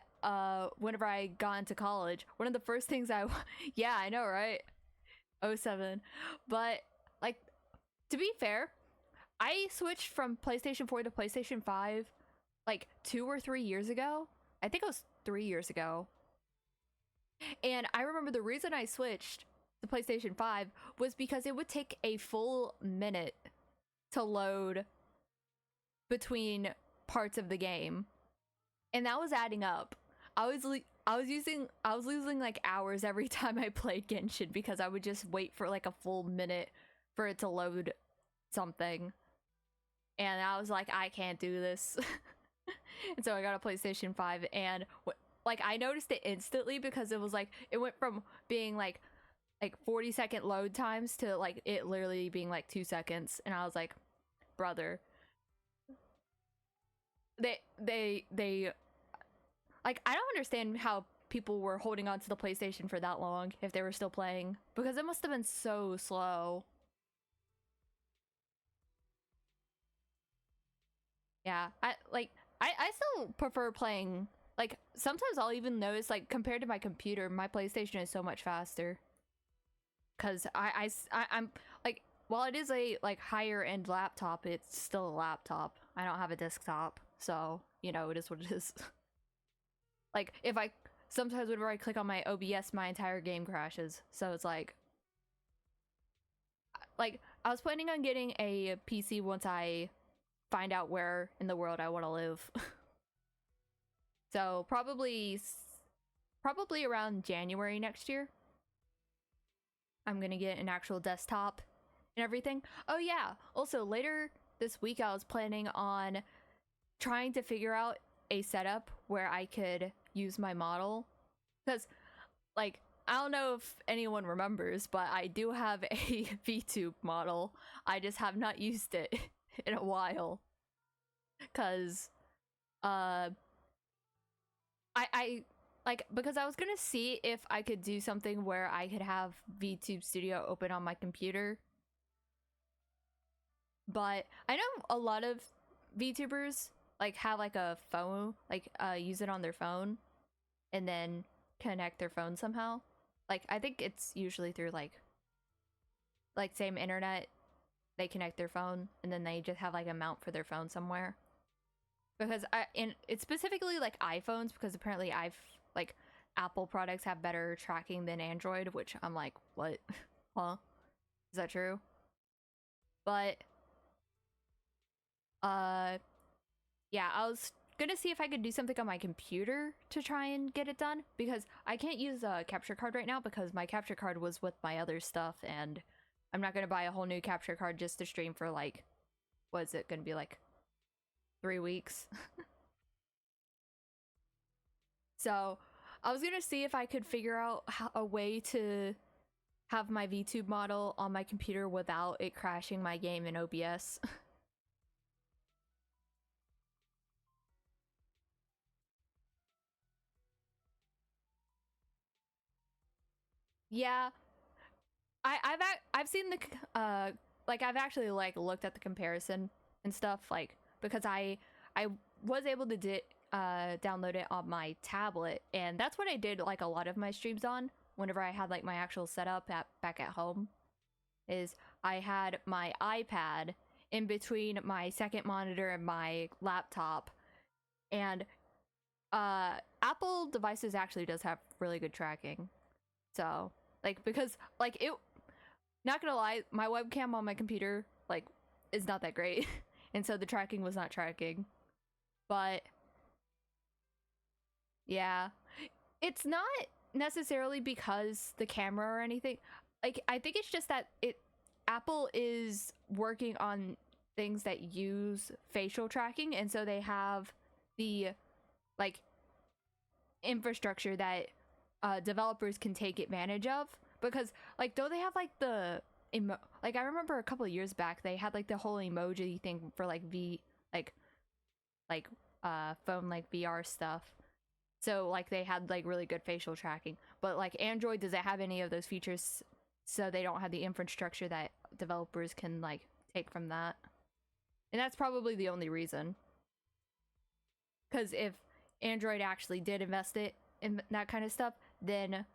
[SPEAKER 1] whenever I got into college, one of the first things yeah, I know, right? 07. But like, to be fair, I switched from PlayStation 4 to PlayStation 5 like 2 or 3 years ago. I think it was 3 years ago. And I remember the reason I switched to PlayStation 5 was because it would take a full minute to load between parts of the game. And that was adding up. I was losing like hours every time I played Genshin because I would just wait for like a full minute for it to load something. And I was like, I can't do this. And so I got a PlayStation 5 and like I noticed it instantly because it was like it went from being like 40-second load times to like it literally being like 2 seconds, and I was like, brother, they like, I don't understand how people were holding on to the PlayStation for that long if they were still playing, because it must have been so slow. Yeah, I still prefer playing, like, sometimes I'll even notice, like, compared to my computer, my PlayStation is so much faster. Cause I'm like, while it is a like higher end laptop, it's still a laptop. I don't have a desktop, so you know it is what it is. Like if I sometimes whenever I click on my OBS, my entire game crashes. So it's like I was planning on getting a PC once I find out where in the world I want to live. So probably around January next year, I'm gonna get an actual desktop and everything. Oh yeah, also later this week I was planning on trying to figure out a setup where I could use my model. Because, like, I don't know if anyone remembers, but I do have a VTube model. I just have not used it in a while. Because, I like, because I was gonna see if I could do something where I could have VTube Studio open on my computer. But I know a lot of VTubers like have like a phone, like use it on their phone and then connect their phone somehow. Like I think it's usually through like same internet, they connect their phone and then they just have like a mount for their phone somewhere. Because and it's specifically like iPhones, because apparently I've like Apple products have better tracking than Android, which I'm like, what? Huh? Is that true? But yeah, I was gonna see if I could do something on my computer to try and get it done, because I can't use a capture card right now because my capture card was with my other stuff, and I'm not gonna buy a whole new capture card just to stream for like, what is it gonna be, like 3 weeks? So I was gonna see if I could figure out a way to have my VTube model on my computer without it crashing my game in OBS. Yeah, I've seen the like I've actually like looked at the comparison and stuff, like because I was able to download it on my tablet, and that's what I did like a lot of my streams on whenever I had like my actual setup back at home. Is I had my iPad in between my second monitor and my laptop, and Apple devices actually does have really good tracking. So like, because like it, not gonna lie, my webcam on my computer like is not that great, and so the tracking was not tracking. But yeah, it's not necessarily because the camera or anything. Like I think it's just that Apple is working on things that use facial tracking, and so they have the like infrastructure that developers can take advantage of, because like though they have like the like I remember a couple of years back they had like the whole emoji thing for like like like phone like VR stuff. So like they had like really good facial tracking, but like Android doesn't have any of those features, so they don't have the infrastructure that developers can like take from that. And that's probably the only reason. Because if Android actually did invest it in that kind of stuff, then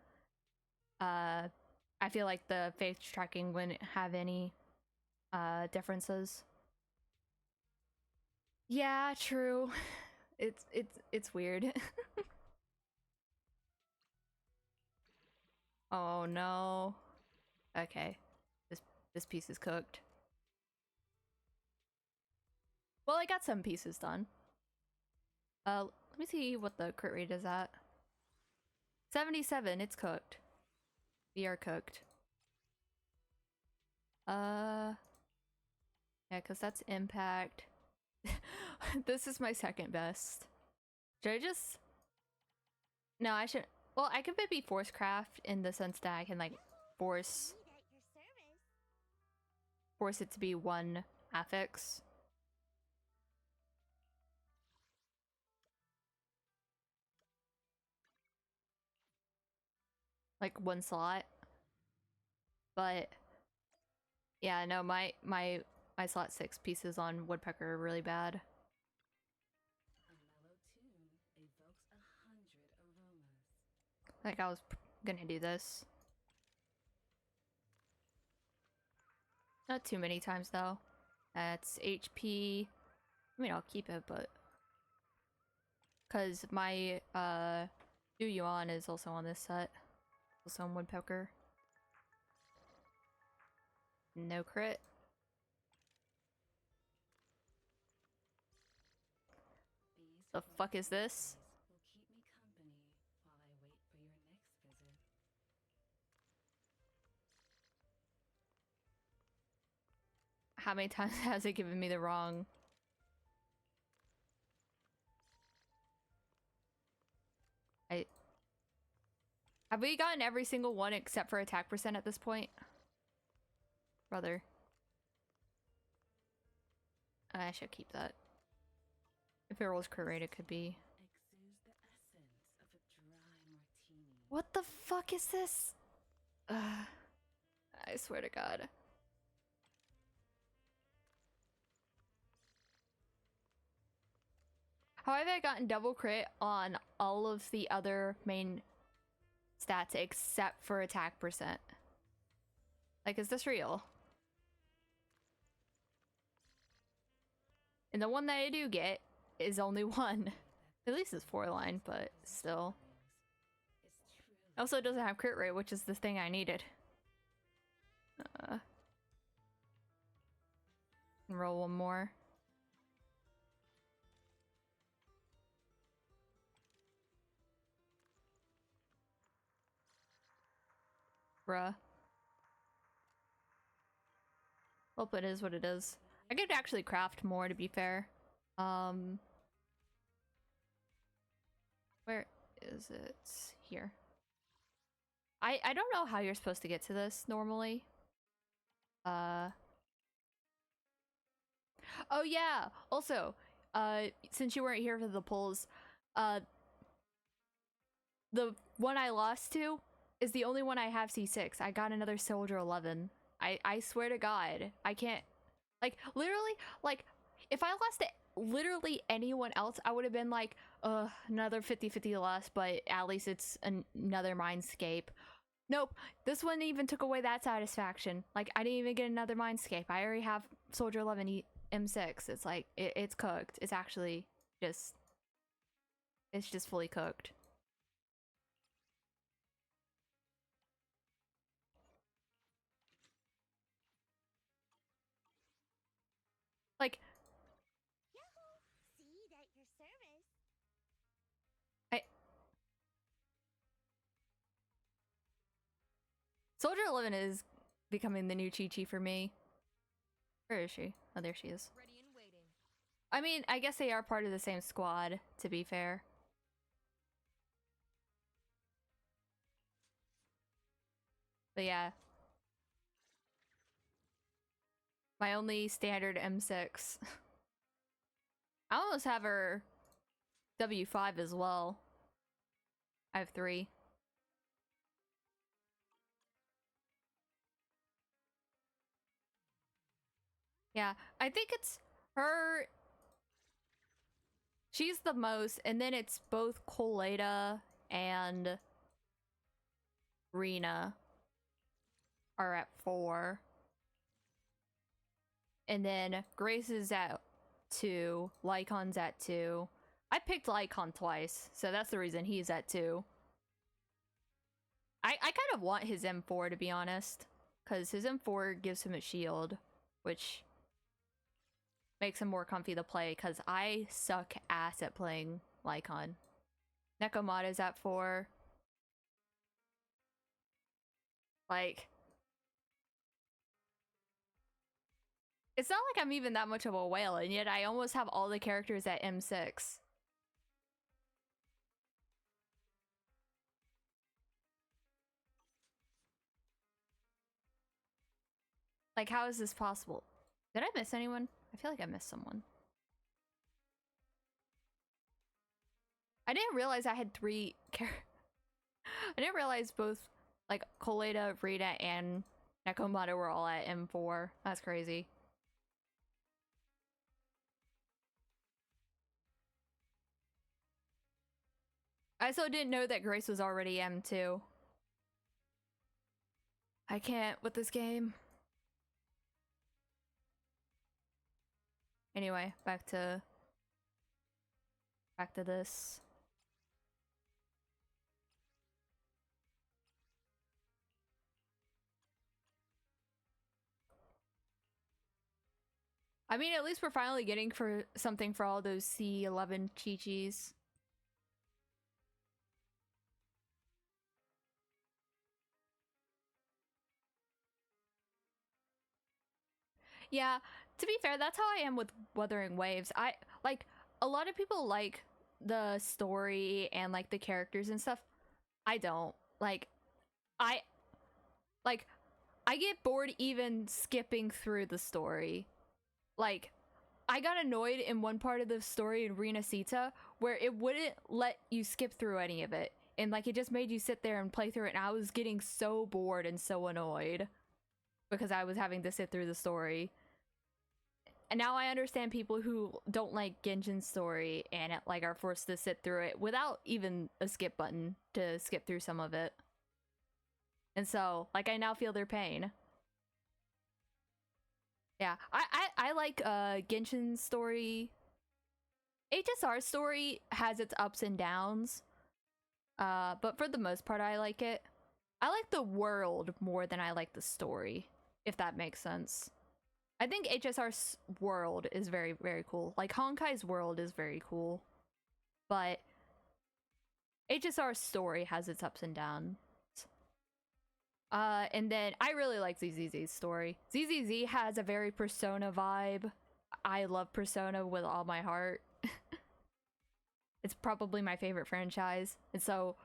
[SPEAKER 1] I feel like the face tracking wouldn't have any differences. Yeah, true. It's weird. Oh no. Okay. This piece is cooked. Well, I got some pieces done. Let me see what the crit rate is at. 77, it's cooked. We are cooked. Yeah, because that's impact. This is my second best. Should I just... No, I should... Well, I could maybe force craft in the sense that I can, like, force it to be one affix. Like, one slot. But... Yeah, no, my slot 6 pieces on Woodpecker are really bad. Like I was gonna do this. Not too many times though. That's HP. I mean, I'll keep it, but because my Yu Yuan is also on this set, also on Woodpecker. No crit.
[SPEAKER 3] These
[SPEAKER 1] The fuck is this?
[SPEAKER 3] will keep me company while I wait for your next visit.
[SPEAKER 1] How many times has it given me the wrong? Have we gotten every single one except for attack percent at this point? Brother. I should keep that. If it rolls crit rate, it could be.
[SPEAKER 3] Exudes the essence of a dry martini.
[SPEAKER 1] What the fuck is this? I swear to God. How have I gotten double crit on all of the other main stats except for attack percent? Like, is this real? And the one that I do get is only one. At least it's 4-line, but still.
[SPEAKER 3] It's true.
[SPEAKER 1] Also, it doesn't have crit rate, which is the thing I needed. Roll one more. Bruh. Well, it is what it is. I could actually craft more, to be fair. Where is it? Here. I don't know how you're supposed to get to this normally. Oh yeah. Also, since you weren't here for the polls, the one I lost to is the only one I have C6. I got another Soldier 11. I swear to God, I can't. Like, literally, like, if I lost to literally anyone else, I would have been like, another 50-50 loss, but at least it's another Mindscape. Nope, this one even took away that satisfaction. Like, I didn't even get another Mindscape. I already have Soldier 11 M6. It's like, it's cooked. It's actually just, it's just fully cooked. Like,
[SPEAKER 2] Yahoo! See at your service.
[SPEAKER 1] Soldier 11 is becoming the new Chi-Chi for me. Where is she? Oh, there she is.
[SPEAKER 4] Ready and waiting.
[SPEAKER 1] I mean, I guess they are part of the same squad, to be fair. But yeah. My only standard M6. I almost have her W5 as well. I have 3. Yeah, I think it's her. She's the most, and then it's both Coletta and Rena are at 4. And then Grace is at 2, Lycon's at 2. I picked Lycon twice, so that's the reason he's at 2. I kind of want his M4, to be honest, because his M4 gives him a shield, which makes him more comfy to play, because I suck ass at playing Lycon. Nekomata's at 4. Like, it's not like I'm even that much of a whale, and yet I almost have all the characters at M6. Like, how is this possible? Did I miss anyone? I feel like I missed someone. I didn't realize I had 3 I didn't realize both, like, Coletta, Rita, and Nekomata were all at M4. That's crazy. I also didn't know that Grace was already M2. I can't with this game. Anyway, back to this. I mean, at least we're finally getting for something for all those C11 Chi-Chis. Yeah, to be fair, that's how I am with Wuthering Waves. I like a lot of people like the story and like the characters and stuff. I don't. I like I get bored even skipping through the story. Like I got annoyed in one part of the story in Rena Sita where it wouldn't let you skip through any of it. And like it just made you sit there and play through it, and I was getting so bored and so annoyed because I was having to sit through the story. And now I understand people who don't like Genshin's story and like are forced to sit through it without even a skip button to skip through some of it. And so, like, I now feel their pain. Yeah, I like Genshin's story. HSR's story has its ups and downs. But for the most part, I like it. I like the world more than I like the story, if that makes sense. I think HSR's world is very, very cool. Like, Honkai's world is very cool. But HSR's story has its ups and downs. And then I really like ZZZ's story. ZZZ has a very Persona vibe. I love Persona with all my heart. It's probably my favorite franchise. And so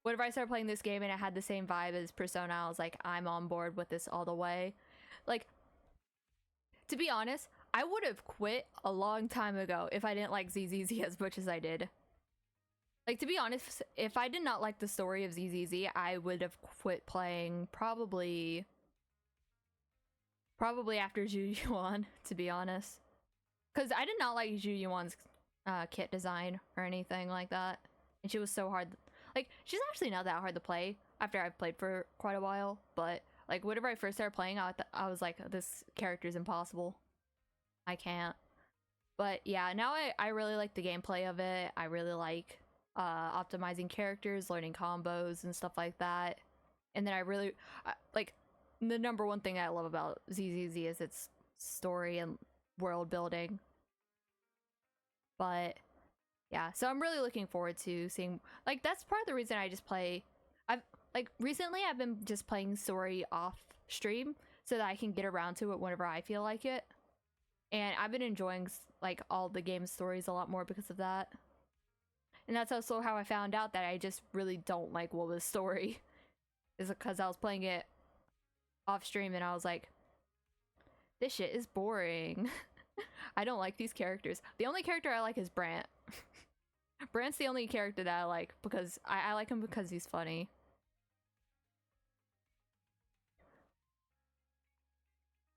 [SPEAKER 1] whenever I started playing this game and it had the same vibe as Persona, I was like, I'm on board with this all the way. Like, to be honest, I would have quit a long time ago if I didn't like ZZZ as much as I did. Like, to be honest, if I did not like the story of ZZZ, I would have quit playing probably after Zhu Yuan, to be honest. Because I did not like Zhu Yuan's kit design or anything like that. And she was so hard. Like, she's actually not that hard to play after I've played for quite a while. But, like, whenever I first started playing, I was like, this character's impossible. I can't. But, yeah, now I really like the gameplay of it. I really like optimizing characters, learning combos and stuff like that. And then I really like the number one thing I love about ZZZ is its story and world building. But yeah, so I'm really looking forward to seeing, like, that's part of the reason I just play. Recently I've been just playing story off stream so that I can get around to it whenever I feel like it. And I've been enjoying like all the game stories a lot more because of that. And that's also how I found out that I just really don't like Woowa's story. Is because I was playing it off stream and I was like, this shit is boring. I don't like these characters. The only character I like is Brant. Brant's the only character that I like because I like him because he's funny.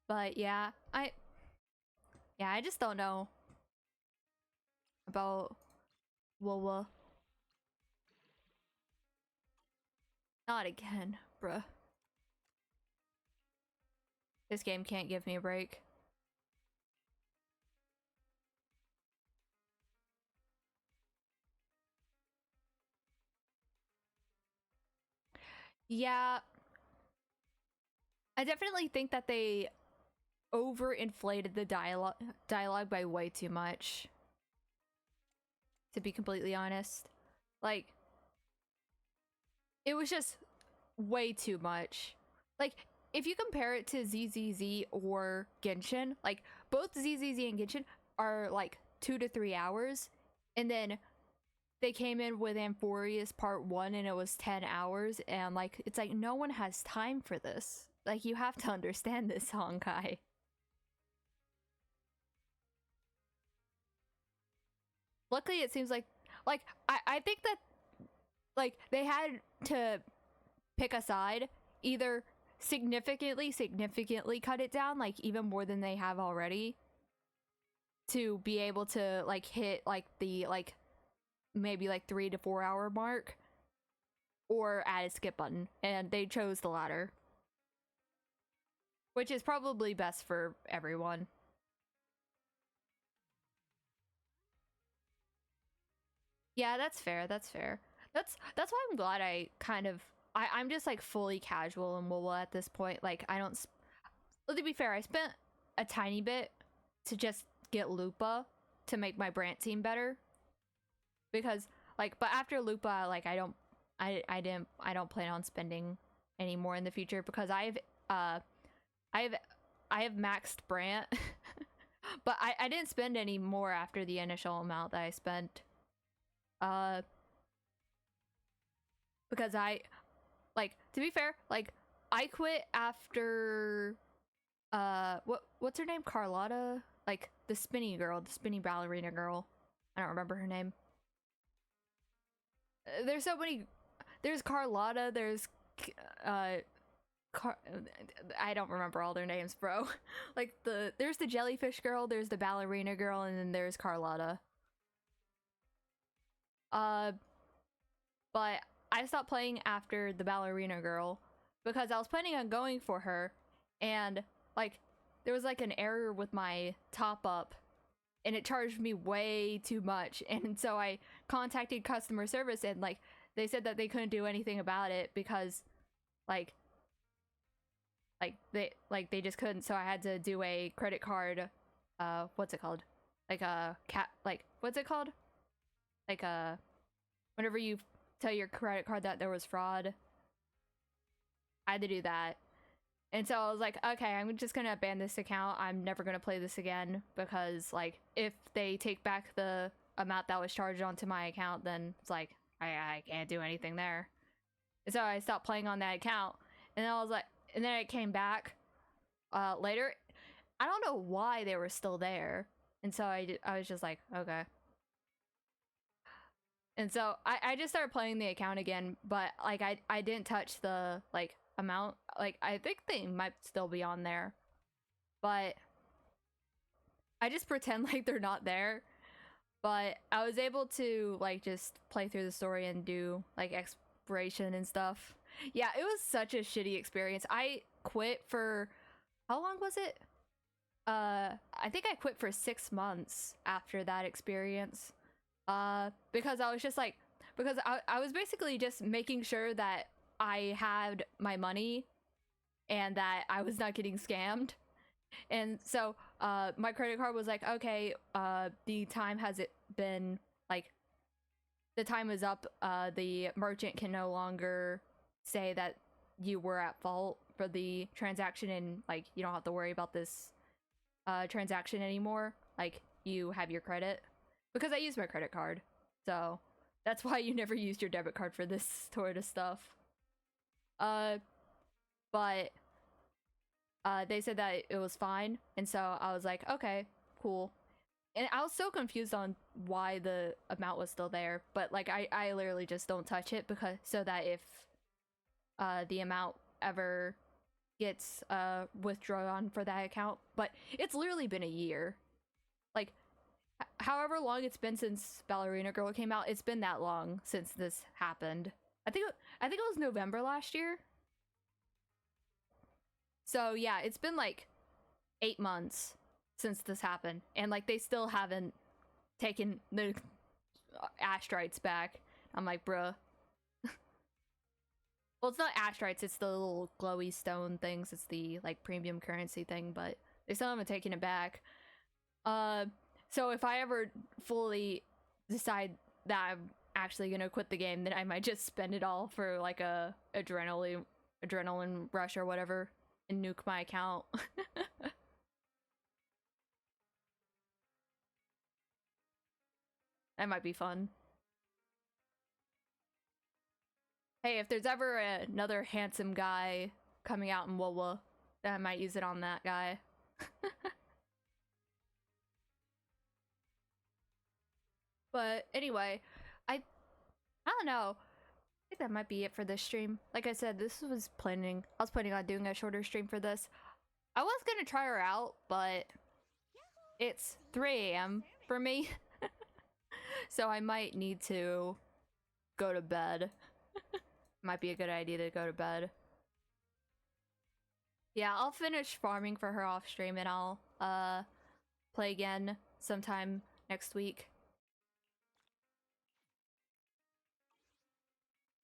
[SPEAKER 1] But yeah, I just don't know about Woowa. Not again, bruh. This game can't give me a break. Yeah. I definitely think that they overinflated the dialogue by way too much. To be completely honest. Like, it was just way too much. Like, if you compare it to ZZZ or Genshin, like, both ZZZ and Genshin are like 2 to 3 hours. And then they came in with Amphorius Part 1 and it was 10 hours. And like, it's like, no one has time for this. Like, you have to understand this, Honkai. Luckily, it seems like I think that like they had to pick a side, either significantly cut it down, like even more than they have already, to be able to like hit like the like maybe like 3 to 4 hour mark, or add a skip button, and they chose the latter, which is probably best for everyone. Yeah, that's fair. That's fair. That's why I'm glad I'm just like fully casual in WoW at this point. Like I don't. Well, to be fair, I spent a tiny bit to just get Lupa to make my Brant team better, because like, but after Lupa, like I don't plan on spending any more in the future, because I have maxed Brant, but I didn't spend any more after the initial amount that I spent. Because I, like, to be fair, like, I quit after, what's her name? Carlotta? Like, the spinny girl, the spinny ballerina girl. I don't remember her name. There's so many, there's Carlotta, there's, I don't remember all their names, bro. Like, there's the jellyfish girl, there's the ballerina girl, and then there's Carlotta. But I stopped playing after the ballerina girl because I was planning on going for her, and like there was like an error with my top up and it charged me way too much, and so I contacted customer service, and like they said that they couldn't do anything about it because like they just couldn't, so I had to do a credit card, what's it called? Like a what's it called? Like whenever you tell your credit card that there was fraud, I had to do that. And so I was like, okay, I'm just gonna ban this account. I'm never gonna play this again, because like if they take back the amount that was charged onto my account, then it's like I can't do anything there. And so I stopped playing on that account, and then I was like, and then it came back later. I don't know why they were still there, and so I was just like, okay. And so I just started playing the account again, but like I didn't touch the like amount. Like I think they might still be on there, but I just pretend like they're not there. But I was able to like just play through the story and do like exploration and stuff. Yeah, it was such a shitty experience. I quit for, how long was it? I think I quit for 6 months after that experience. Because I was just like, because I was basically just making sure that I had my money and that I was not getting scammed. And so my credit card was like, okay, the time has it been, like, the time is up. The merchant can no longer say that you were at fault for the transaction, and like you don't have to worry about this transaction anymore. Like, you have your credit. Because I used my credit card, so that's why you never used your debit card for this sort of stuff. But they said that it was fine, and so I was like, okay, cool. And I was so confused on why the amount was still there, but like I literally just don't touch it, because so that if the amount ever gets withdrawn for that account, but it's literally been a year. Like, however long it's been since Ballerina Girl came out, it's been that long since this happened. I think it was November last year. So yeah, it's been like 8 months since this happened, and like they still haven't taken the Ashtrites back. I'm like, bruh. Well, it's not Ashtrites, it's the little glowy stone things. It's the like premium currency thing, but they still haven't taken it back. So if I ever fully decide that I'm actually gonna quit the game, then I might just spend it all for like a adrenaline rush or whatever and nuke my account. That might be fun. Hey, if there's ever another handsome guy coming out in WoW, then I might use it on that guy. But anyway, I don't know. I think that might be it for this stream. Like I said, I was planning on doing a shorter stream for this. I was gonna try her out, but it's 3 a.m. for me. So I might need to go to bed. Might be a good idea to go to bed. Yeah, I'll finish farming for her off stream and I'll play again sometime next week.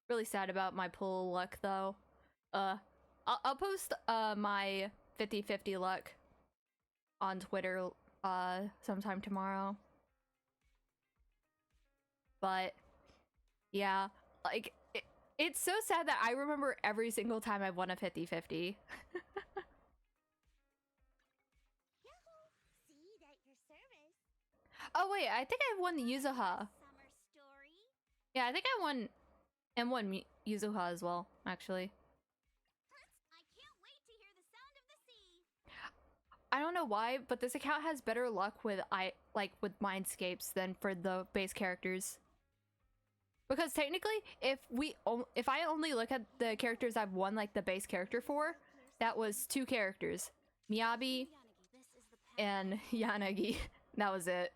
[SPEAKER 1] Really sad about my pool luck though. I'll post my 50-50 luck on Twitter sometime tomorrow. But yeah, like it's so sad that I remember every single time I've won a 50-50.
[SPEAKER 2] Yahoo! Seed at your service.
[SPEAKER 1] Oh wait, I think I won the Yuzuha.
[SPEAKER 2] Summer story.
[SPEAKER 1] Yeah, I think I won M1 Yuzuha as well, actually.
[SPEAKER 2] I can't wait to hear the sound of the sea.
[SPEAKER 1] I don't know why, but this account has better luck with with Mindscapes than for the base characters. Because technically, if I only look at the characters I've won like the base character for, that was 2 characters. Miyabi
[SPEAKER 2] This is the path.
[SPEAKER 1] and Yanagi. That was it.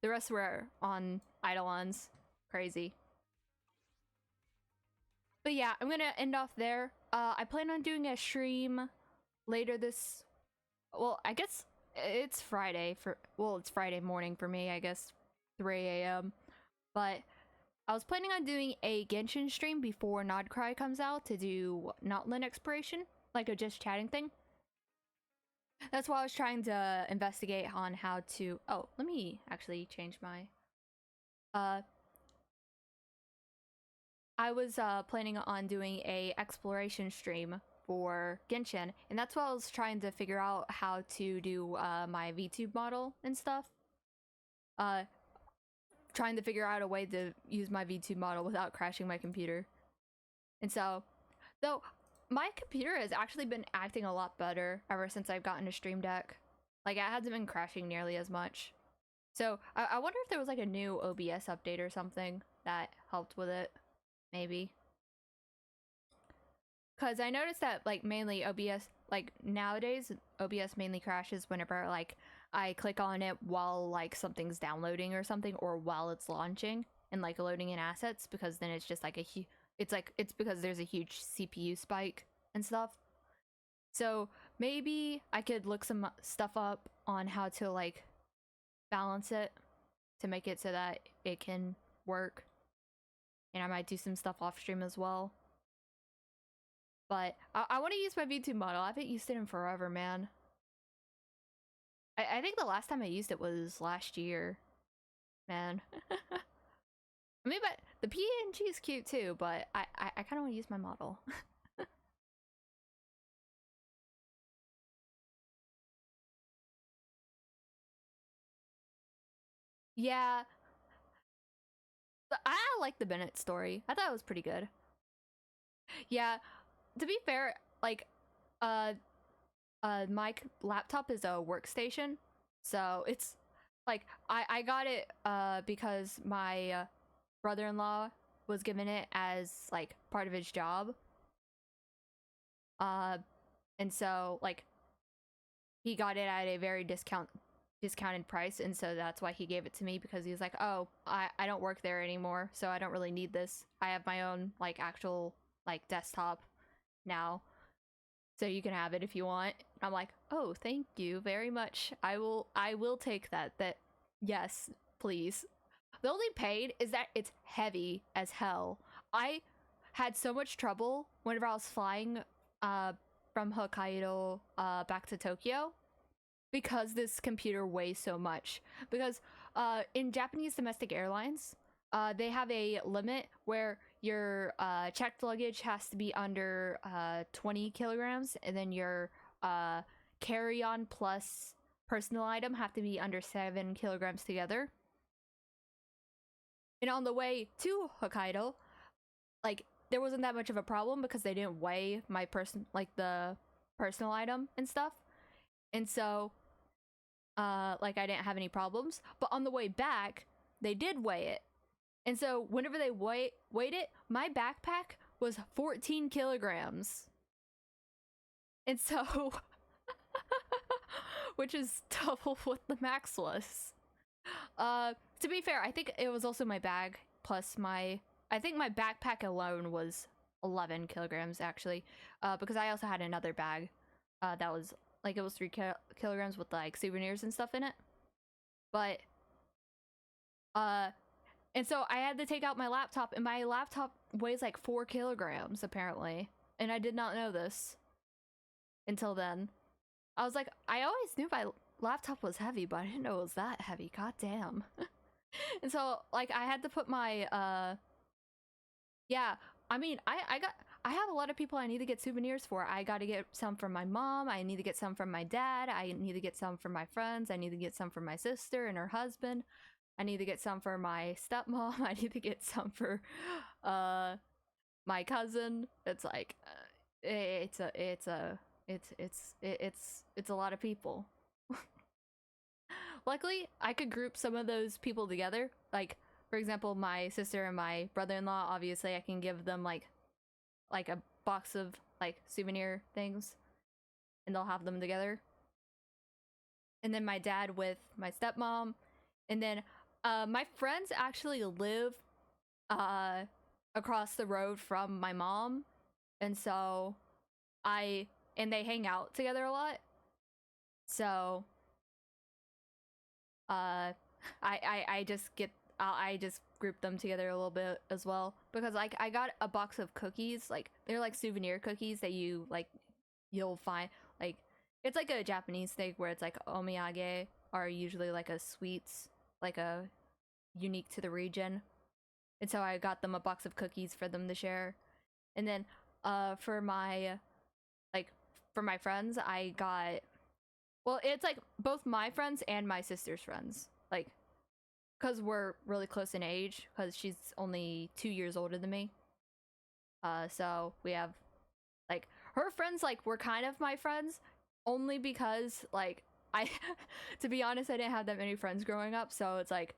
[SPEAKER 1] The rest were on Eidolons. Crazy. But yeah, I'm gonna end off there. I plan on doing a stream later this... Well, I guess it's Friday for... Well, it's Friday morning for me, I guess. 3 a.m. But I was planning on doing a Genshin stream before Nodcry comes out to do Notland exploration. Like a just chatting thing. That's why I was trying to investigate on how to... Oh, let me actually change my... I was planning on doing a exploration stream for Genshin, and that's why I was trying to figure out how to do my VTube model and stuff. Trying to figure out a way to use my VTube model without crashing my computer. And so, though my computer has actually been acting a lot better ever since I've gotten a Stream Deck. Like, it hasn't been crashing nearly as much. So, I wonder if there was like a new OBS update or something that helped with it. Maybe. Because I noticed that, like, mainly OBS, like, nowadays, OBS mainly crashes whenever, like, I click on it while, like, something's downloading or something, or while it's launching and, like, loading in assets, because then it's just, like, it's because there's a huge CPU spike and stuff. So, maybe I could look some stuff up on how to, like, balance it to make it so that it can work. And I might do some stuff off stream as well. But I want to use my VTube model. I haven't used it in forever, man. I think the last time I used it was last year. Man. I mean, but the PNG is cute too, but I kind of want to use my model. Yeah. But I like the Bennett story. I thought it was pretty good. Yeah. To be fair, like, my laptop is a workstation, so it's like I got it because my brother-in-law was given it as like part of his job, and so like he got it at a very discounted price, and so that's why he gave it to me, because he was like, oh, I don't work there anymore, so I don't really need this. I have my own like actual like desktop now, so you can have it if you want. I'm like, oh, thank you very much. I will take that. Yes, please. The only pain is that it's heavy as hell. I had so much trouble whenever I was flying from Hokkaido back to Tokyo, because this computer weighs so much. Because in Japanese domestic airlines, they have a limit where your checked luggage has to be under 20 kilograms, and then your carry-on plus personal item have to be under 7 kilograms together. And on the way to Hokkaido, like, there wasn't that much of a problem because they didn't weigh my the personal item and stuff. And so, like, I didn't have any problems. But on the way back, they did weigh it. And so whenever they weighed it, my backpack was 14 kilograms. And so, which is double what the max was. To to be fair, I think it was also my bag plus my. I think my backpack alone was 11 kilograms actually, because I also had another bag, that was like it was 3 kilograms with like souvenirs and stuff in it. But and so I had to take out my laptop, and my laptop weighs like 4 kilograms apparently, and I did not know this until then. I was like, I always knew my laptop was heavy, but I didn't know it was that heavy. God damn. And so like I had to put my yeah, I mean, I have a lot of people I need to get souvenirs for. I got to get some from my mom, I need to get some from my dad, I need to get some from my friends, I need to get some from my sister and her husband, I need to get some for my stepmom, I need to get some for my cousin. It's like it's a lot of people. Luckily, I could group some of those people together. Like, for example, my sister and my brother-in-law, obviously I can give them like a box of like souvenir things, and they'll have them together. And then my dad with my stepmom, and then my friends actually live across the road from my mom, and so they hang out together a lot. So I just group them together a little bit as well, because like I got a box of cookies, like they're like souvenir cookies that you'll find, like it's like a Japanese thing where it's like omiyage are usually like a sweets, like a unique to the region. And so I got them a box of cookies for them to share. And then for my friends, I got, well, it's like both my friends and my sister's friends, like because we're really close in age, because she's only 2 years older than me. So we have like her friends, like were kind of my friends only because like I to be honest, I didn't have that many friends growing up, so it's like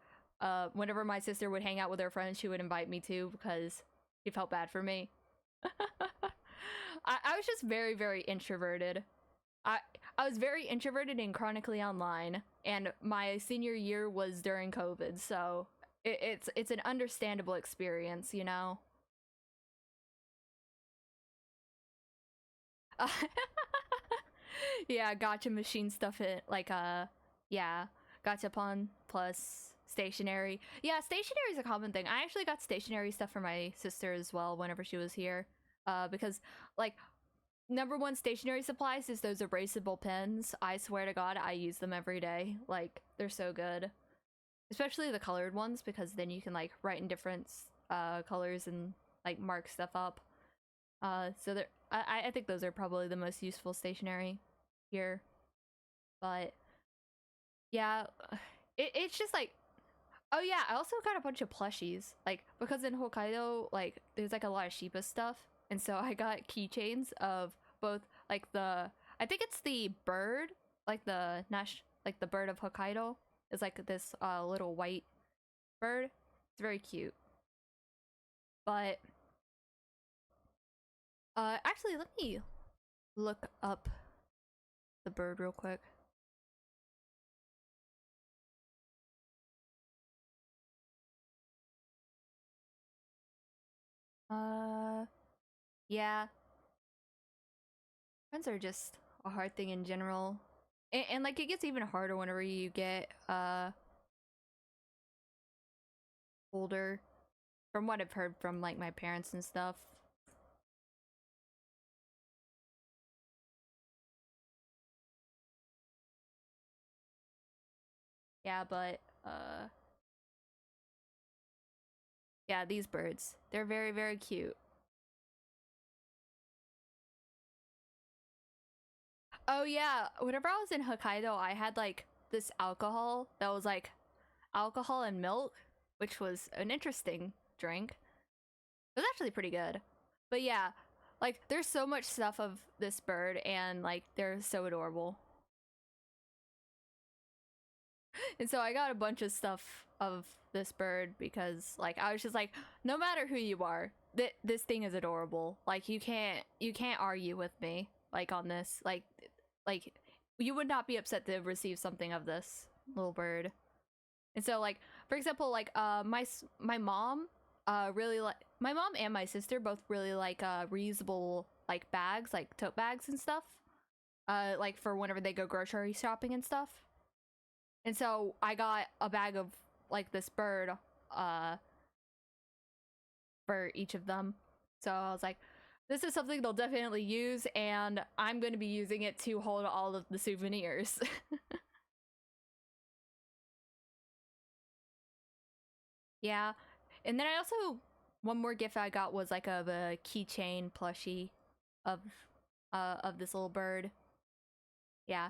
[SPEAKER 1] whenever my sister would hang out with her friends, she would invite me too, because she felt bad for me. I was just very, very introverted. I was very introverted and chronically online, and my senior year was during COVID, so it's an understandable experience, you know. Uh, yeah, gotcha machine stuff, it like yeah, gachapon plus stationery. Yeah, stationery is a common thing. I actually got stationery stuff for my sister as well whenever she was here, because like number one stationery supplies is those erasable pens. I swear to God, I use them every day. Like, they're so good. Especially the colored ones, because then you can, like, write in different colors and, like, mark stuff up. So I think those are probably the most useful stationery here. But, yeah, it's just, like... Oh, yeah, I also got a bunch of plushies. Like, because in Hokkaido, like, there's, like, a lot of Shiba stuff. And so I got keychains of both, like I think it's the bird, like the bird of Hokkaido is like this little white bird. It's very cute. But actually, let me look up the bird real quick. Yeah. Friends are just a hard thing in general. And like it gets even harder whenever you get older, from what I've heard from like my parents and stuff. Yeah, but yeah, these birds, they're very, very cute. Oh yeah, whenever I was in Hokkaido, I had like this alcohol that was like alcohol and milk, which was an interesting drink. It was actually pretty good. But yeah, like there's so much stuff of this bird, and like they're so adorable. And so I got a bunch of stuff of this bird because like I was just like, no matter who you are, this thing is adorable. Like you can't argue with me like on this. Like you would not be upset to receive something of this little bird. And so like for example, like my mom really like, my mom and my sister both really like reusable like bags, like tote bags and stuff. Like for whenever they go grocery shopping and stuff. And so I got a bag of like this bird for each of them. So I was like, this is something they'll definitely use, and I'm going to be using it to hold all of the souvenirs. Yeah. And then I also, one more gift I got was like a keychain plushie of this little bird. Yeah.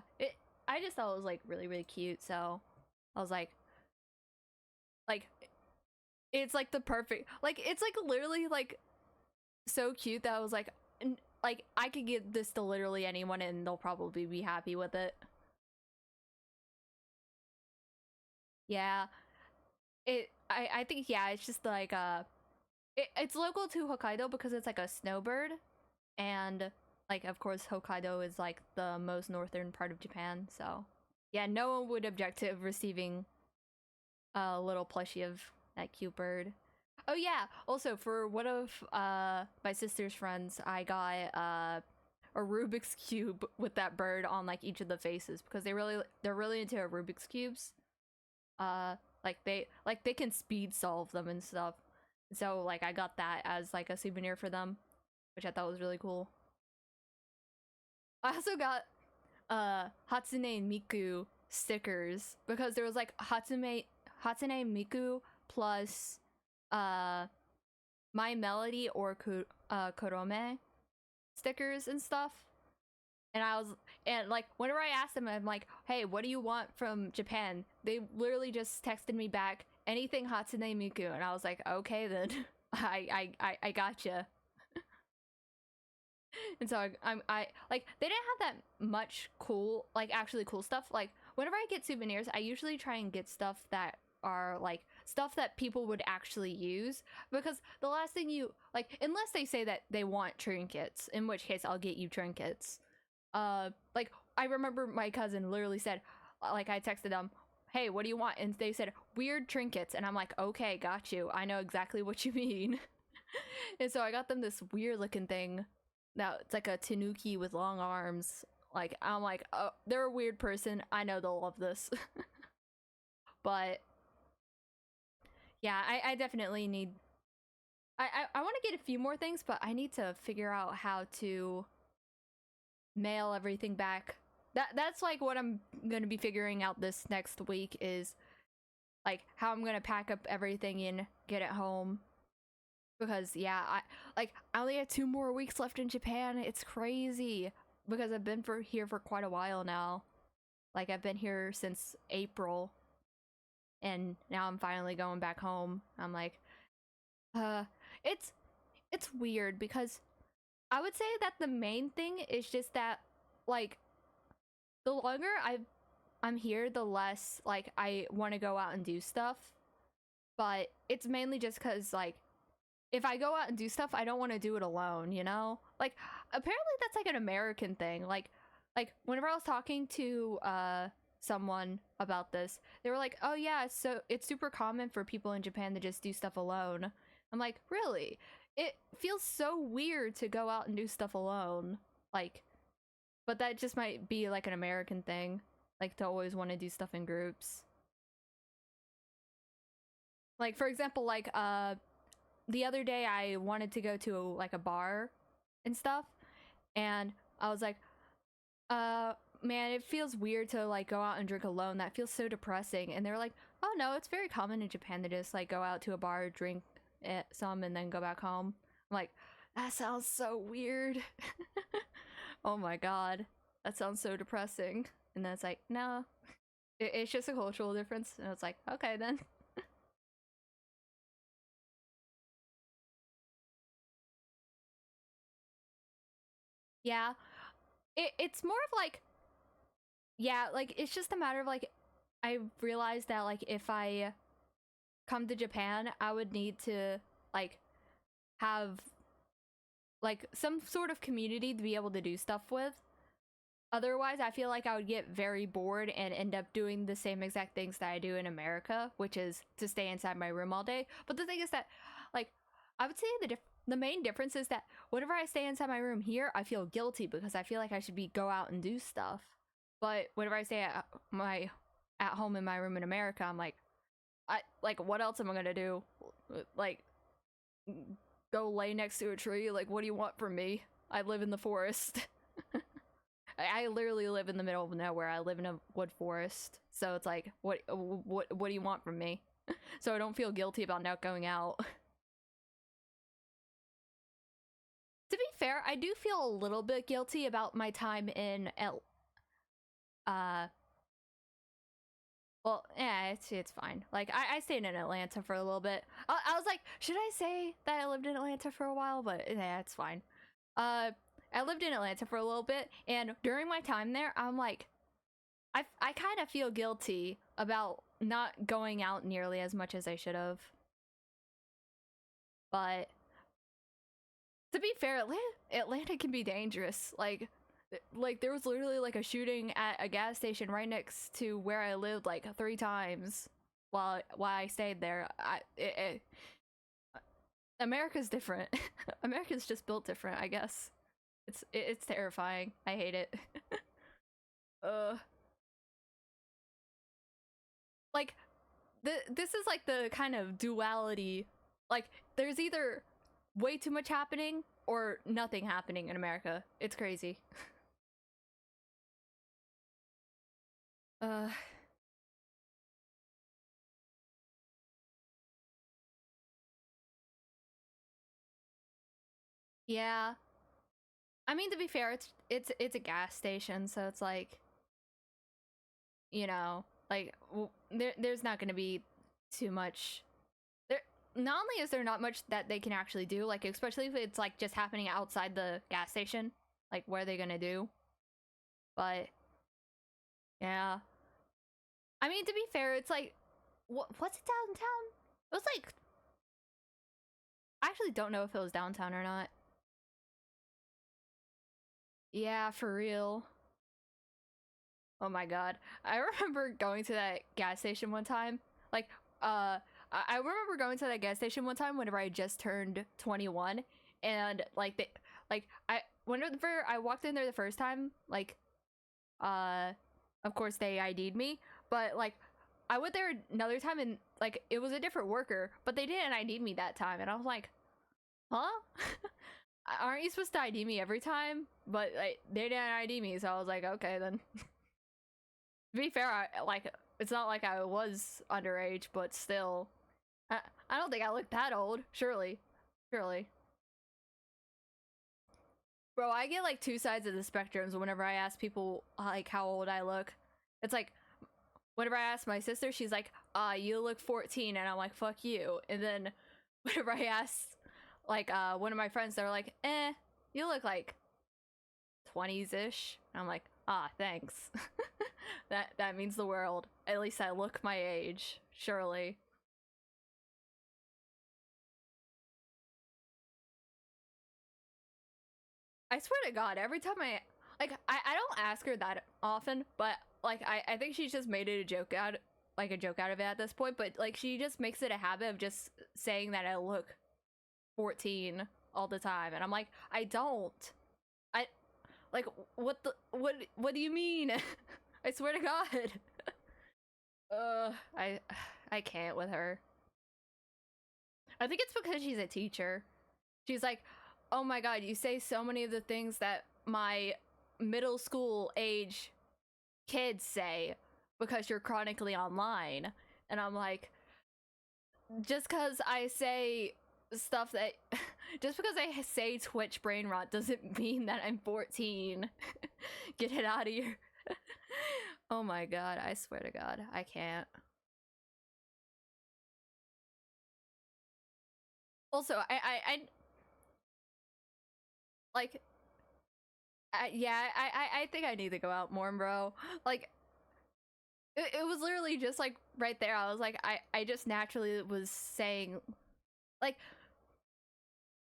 [SPEAKER 1] I just thought it was like really really cute, so I was like it's like the perfect, like it's like literally like so cute that I was like like I could give this to literally anyone and they'll probably be happy with it. Yeah. I think yeah, it's just like it's local to Hokkaido because it's like a snowbird, and like of course Hokkaido is like the most northern part of Japan, so yeah, no one would object to receiving a little plushie of that cute bird. Oh yeah, also for one of my sister's friends, I got a Rubik's cube with that bird on like each of the faces because they're really into Rubik's cubes. Like they can speed solve them and stuff. So like I got that as like a souvenir for them, which I thought was really cool. I also got Hatsune Miku stickers because there was like Hatsune Miku plus My Melody or Korome stickers and stuff. And I was, and like whenever I asked them, I'm like, hey, what do you want from Japan? They literally just texted me back, anything Hatsune Miku, and I was like, okay then. I gotcha. And so I like, they didn't have that much cool, like actually cool stuff. Like whenever I get souvenirs, I usually try and get stuff that are like stuff that people would actually use, because the last thing you like, unless they say that they want trinkets, in which case I'll get you trinkets. Like I remember my cousin literally said, like I texted them, hey, what do you want? And they said weird trinkets, and I'm like, okay, got you, I know exactly what you mean. And so I got them this weird looking thing. Now it's like a tanuki with long arms. Like I'm like, oh, they're a weird person, I know they'll love this. But yeah, I definitely need, I want to get a few more things, but I need to figure out how to mail everything back. That's like what I'm gonna be figuring out this next week, is like how I'm gonna pack up everything and get it home. Because yeah, I only have 2 more weeks left in Japan. It's crazy because I've been here for quite a while now. Like I've been here since April, and now I'm finally going back home. I'm like, it's weird because I would say that the main thing is just that, like, the longer I'm here, the less like I want to go out and do stuff. But it's mainly just because, like, if I go out and do stuff, I don't want to do it alone, you know? Like, apparently that's like an American thing. Like whenever I was talking to someone about this, they were like, "Oh yeah, so it's super common for people in Japan to just do stuff alone." I'm like, "Really?" It feels so weird to go out and do stuff alone. Like, but that just might be like an American thing, like to always want to do stuff in groups. Like for example, like the other day I wanted to go to like a bar and stuff, and I was like, man, it feels weird to like go out and drink alone. That feels so depressing. And they're like, oh no, it's very common in Japan to just like go out to a bar, drink some, and then go back home. I'm like, that sounds so weird. Oh my god, that sounds so depressing. And then it's like, no, it's just a cultural difference. And it's like, okay then. Yeah, it's more of like, yeah, like it's just a matter of like, I realized that like if I come to Japan, I would need to like have like some sort of community to be able to do stuff with. otherwise I feel like I would get very bored and end up doing the same exact things that I do in America, which is to stay inside my room all day. But the thing is that, like, I would say the main difference is that whenever I stay inside my room here, I feel guilty because I feel like I should go out and do stuff. But whenever I stay at home in my room in America, I'm like, what else am I gonna do? Like, go lay next to a tree? Like, what do you want from me? I live in the forest. I literally live in the middle of nowhere. I live in a wood forest. So it's like, what do you want from me? So I don't feel guilty about not going out. To be fair, I do feel a little bit guilty about my time in well, yeah, it's fine. Like, I stayed in Atlanta for a little bit. I was like, should I say that I lived in Atlanta for a while? But yeah, it's fine. I lived in Atlanta for a little bit, and during my time there, I'm like, I kind of feel guilty about not going out nearly as much as I should have. But to be fair, Atlanta can be dangerous. Like there was literally like a shooting at a gas station right next to where I lived like 3 times while I stayed there. America's different. America's just built different, I guess. It's terrifying. I hate it. Like this is like the kind of duality. Like, there's either way too much happening or nothing happening in America. It's crazy. Yeah. I mean, to be fair, it's a gas station, so it's like, you know, like there's not going to be too much. There not only is there not much that they can actually do, like especially if it's like just happening outside the gas station, like what are they going to do? But yeah. I mean, to be fair, it's like what's it downtown? It was like, I actually don't know if it was downtown or not. Yeah, for real. Oh my god. I remember going to that gas station one time. Like, I remember going to that gas station one time whenever I just turned 21, and like whenever I walked in there the first time, like, of course they ID'd me, but like I went there another time and like it was a different worker, but they didn't ID me that time, and I was like, huh? Aren't you supposed to ID me every time? But like they didn't ID me, so I was like, okay then. To be fair, it's not like I was underage, but still, I don't think I look that old. Surely. Bro, I get like 2 sides of the spectrums whenever I ask people like how old I look. It's like, whenever I ask my sister, she's like, you look 14, and I'm like, fuck you. And then whenever I ask like one of my friends, they're like, you look like 20s-ish. I'm like, thanks. that means the world. At least I look my age, surely. I swear to god, every time I don't ask her that often, but like I think she's just made it a joke out of it at this point, but like she just makes it a habit of just saying that I look 14 all the time, and I'm like, I don't. Like, what do you mean? I swear to god. I can't with her. I think it's because she's a teacher. She's like, oh my god, you say so many of the things that my middle school age kids say because you're chronically online. And I'm like, just because I say stuff that just because I say Twitch brain rot doesn't mean that I'm 14. Get it out of here. Oh my god, I swear to god, I can't. Also, I like, I think I need to go out more, bro. Like, it was literally just like right there. I was like, I just naturally was saying, like,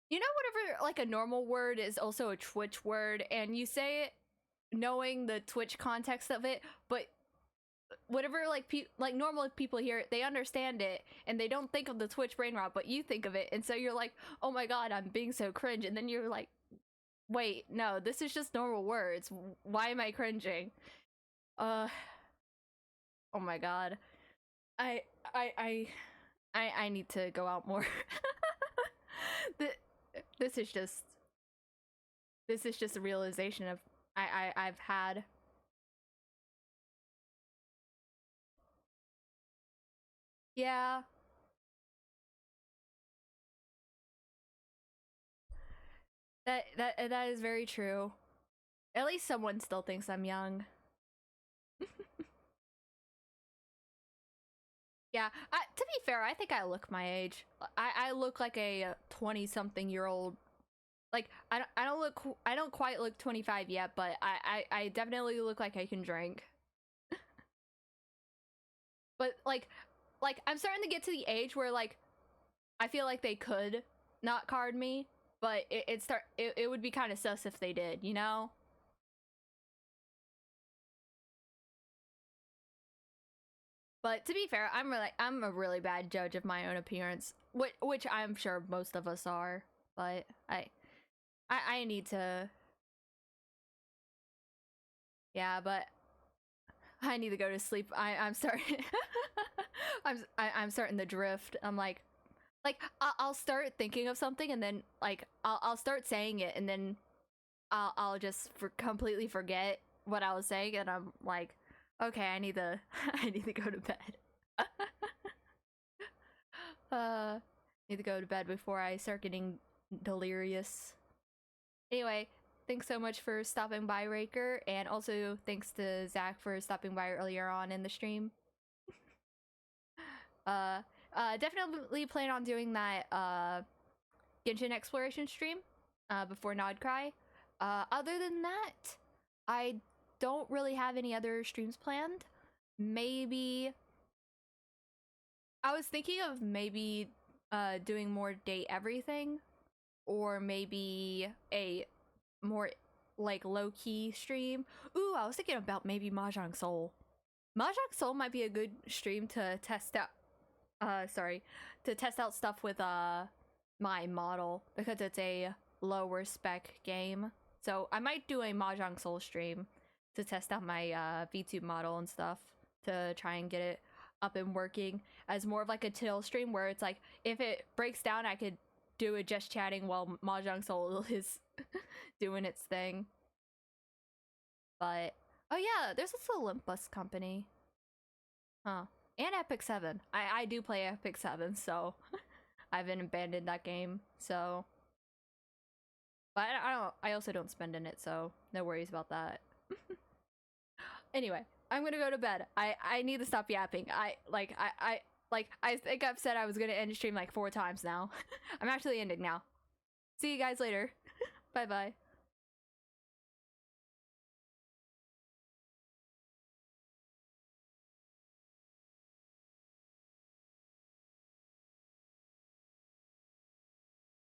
[SPEAKER 1] you know, whatever like a normal word is also a Twitch word, and you say it knowing the Twitch context of it, but whatever like normal people hear it, they understand it and they don't think of the Twitch brain rot, but you think of it, and so you're like, oh my god, I'm being so cringe, and then you're like, wait, no, this is just normal words. Why am I cringing? Oh my god. I need to go out more. This is just a realization of I've had. Yeah. That is very true. At least someone still thinks I'm young. Yeah, to be fair, I think I look my age. I look like a 20-something-year-old. Like I don't quite look 25 yet, but I definitely look like I can drink. But like I'm starting to get to the age where like I feel like they could not card me, but it would be kind of sus if they did, you know? But to be fair, I'm a really bad judge of my own appearance, which I'm sure most of us are. But I need to. Yeah, but I need to go to sleep. I'm starting. I'm starting to drift. I'm like I'll start thinking of something and then like I'll start saying it and then I'll just completely forget what I was saying, and I'm like, okay, I need to go to bed. Need to go to bed before I start getting delirious. Anyway, thanks so much for stopping by, Raker, and also thanks to Zach for stopping by earlier on in the stream. Definitely plan on doing that Genshin exploration stream before Nodcry. Other than that, I don't really have any other streams planned. Maybe I was thinking of maybe doing more Date Everything, or maybe a more like low-key stream. Ooh, I was thinking about maybe Mahjong Soul. Mahjong Soul might be a good stream to test out to test out stuff with my model, because it's a lower spec game. So I might do a Mahjong Soul stream to test out my VTube model and stuff, to try and get it up and working as more of like a chill stream where it's like if it breaks down I could do it just chatting while Mahjong Soul is doing its thing. But oh yeah, there's this Olympus company. Huh. And Epic 7. I do play Epic 7, so I haven't abandoned that game, so. But I also don't spend in it, so no worries about that. Anyway, I'm gonna go to bed. I need to stop yapping. I think I've said I was gonna end the stream like 4 times now. I'm actually ending now. See you guys later. Bye bye.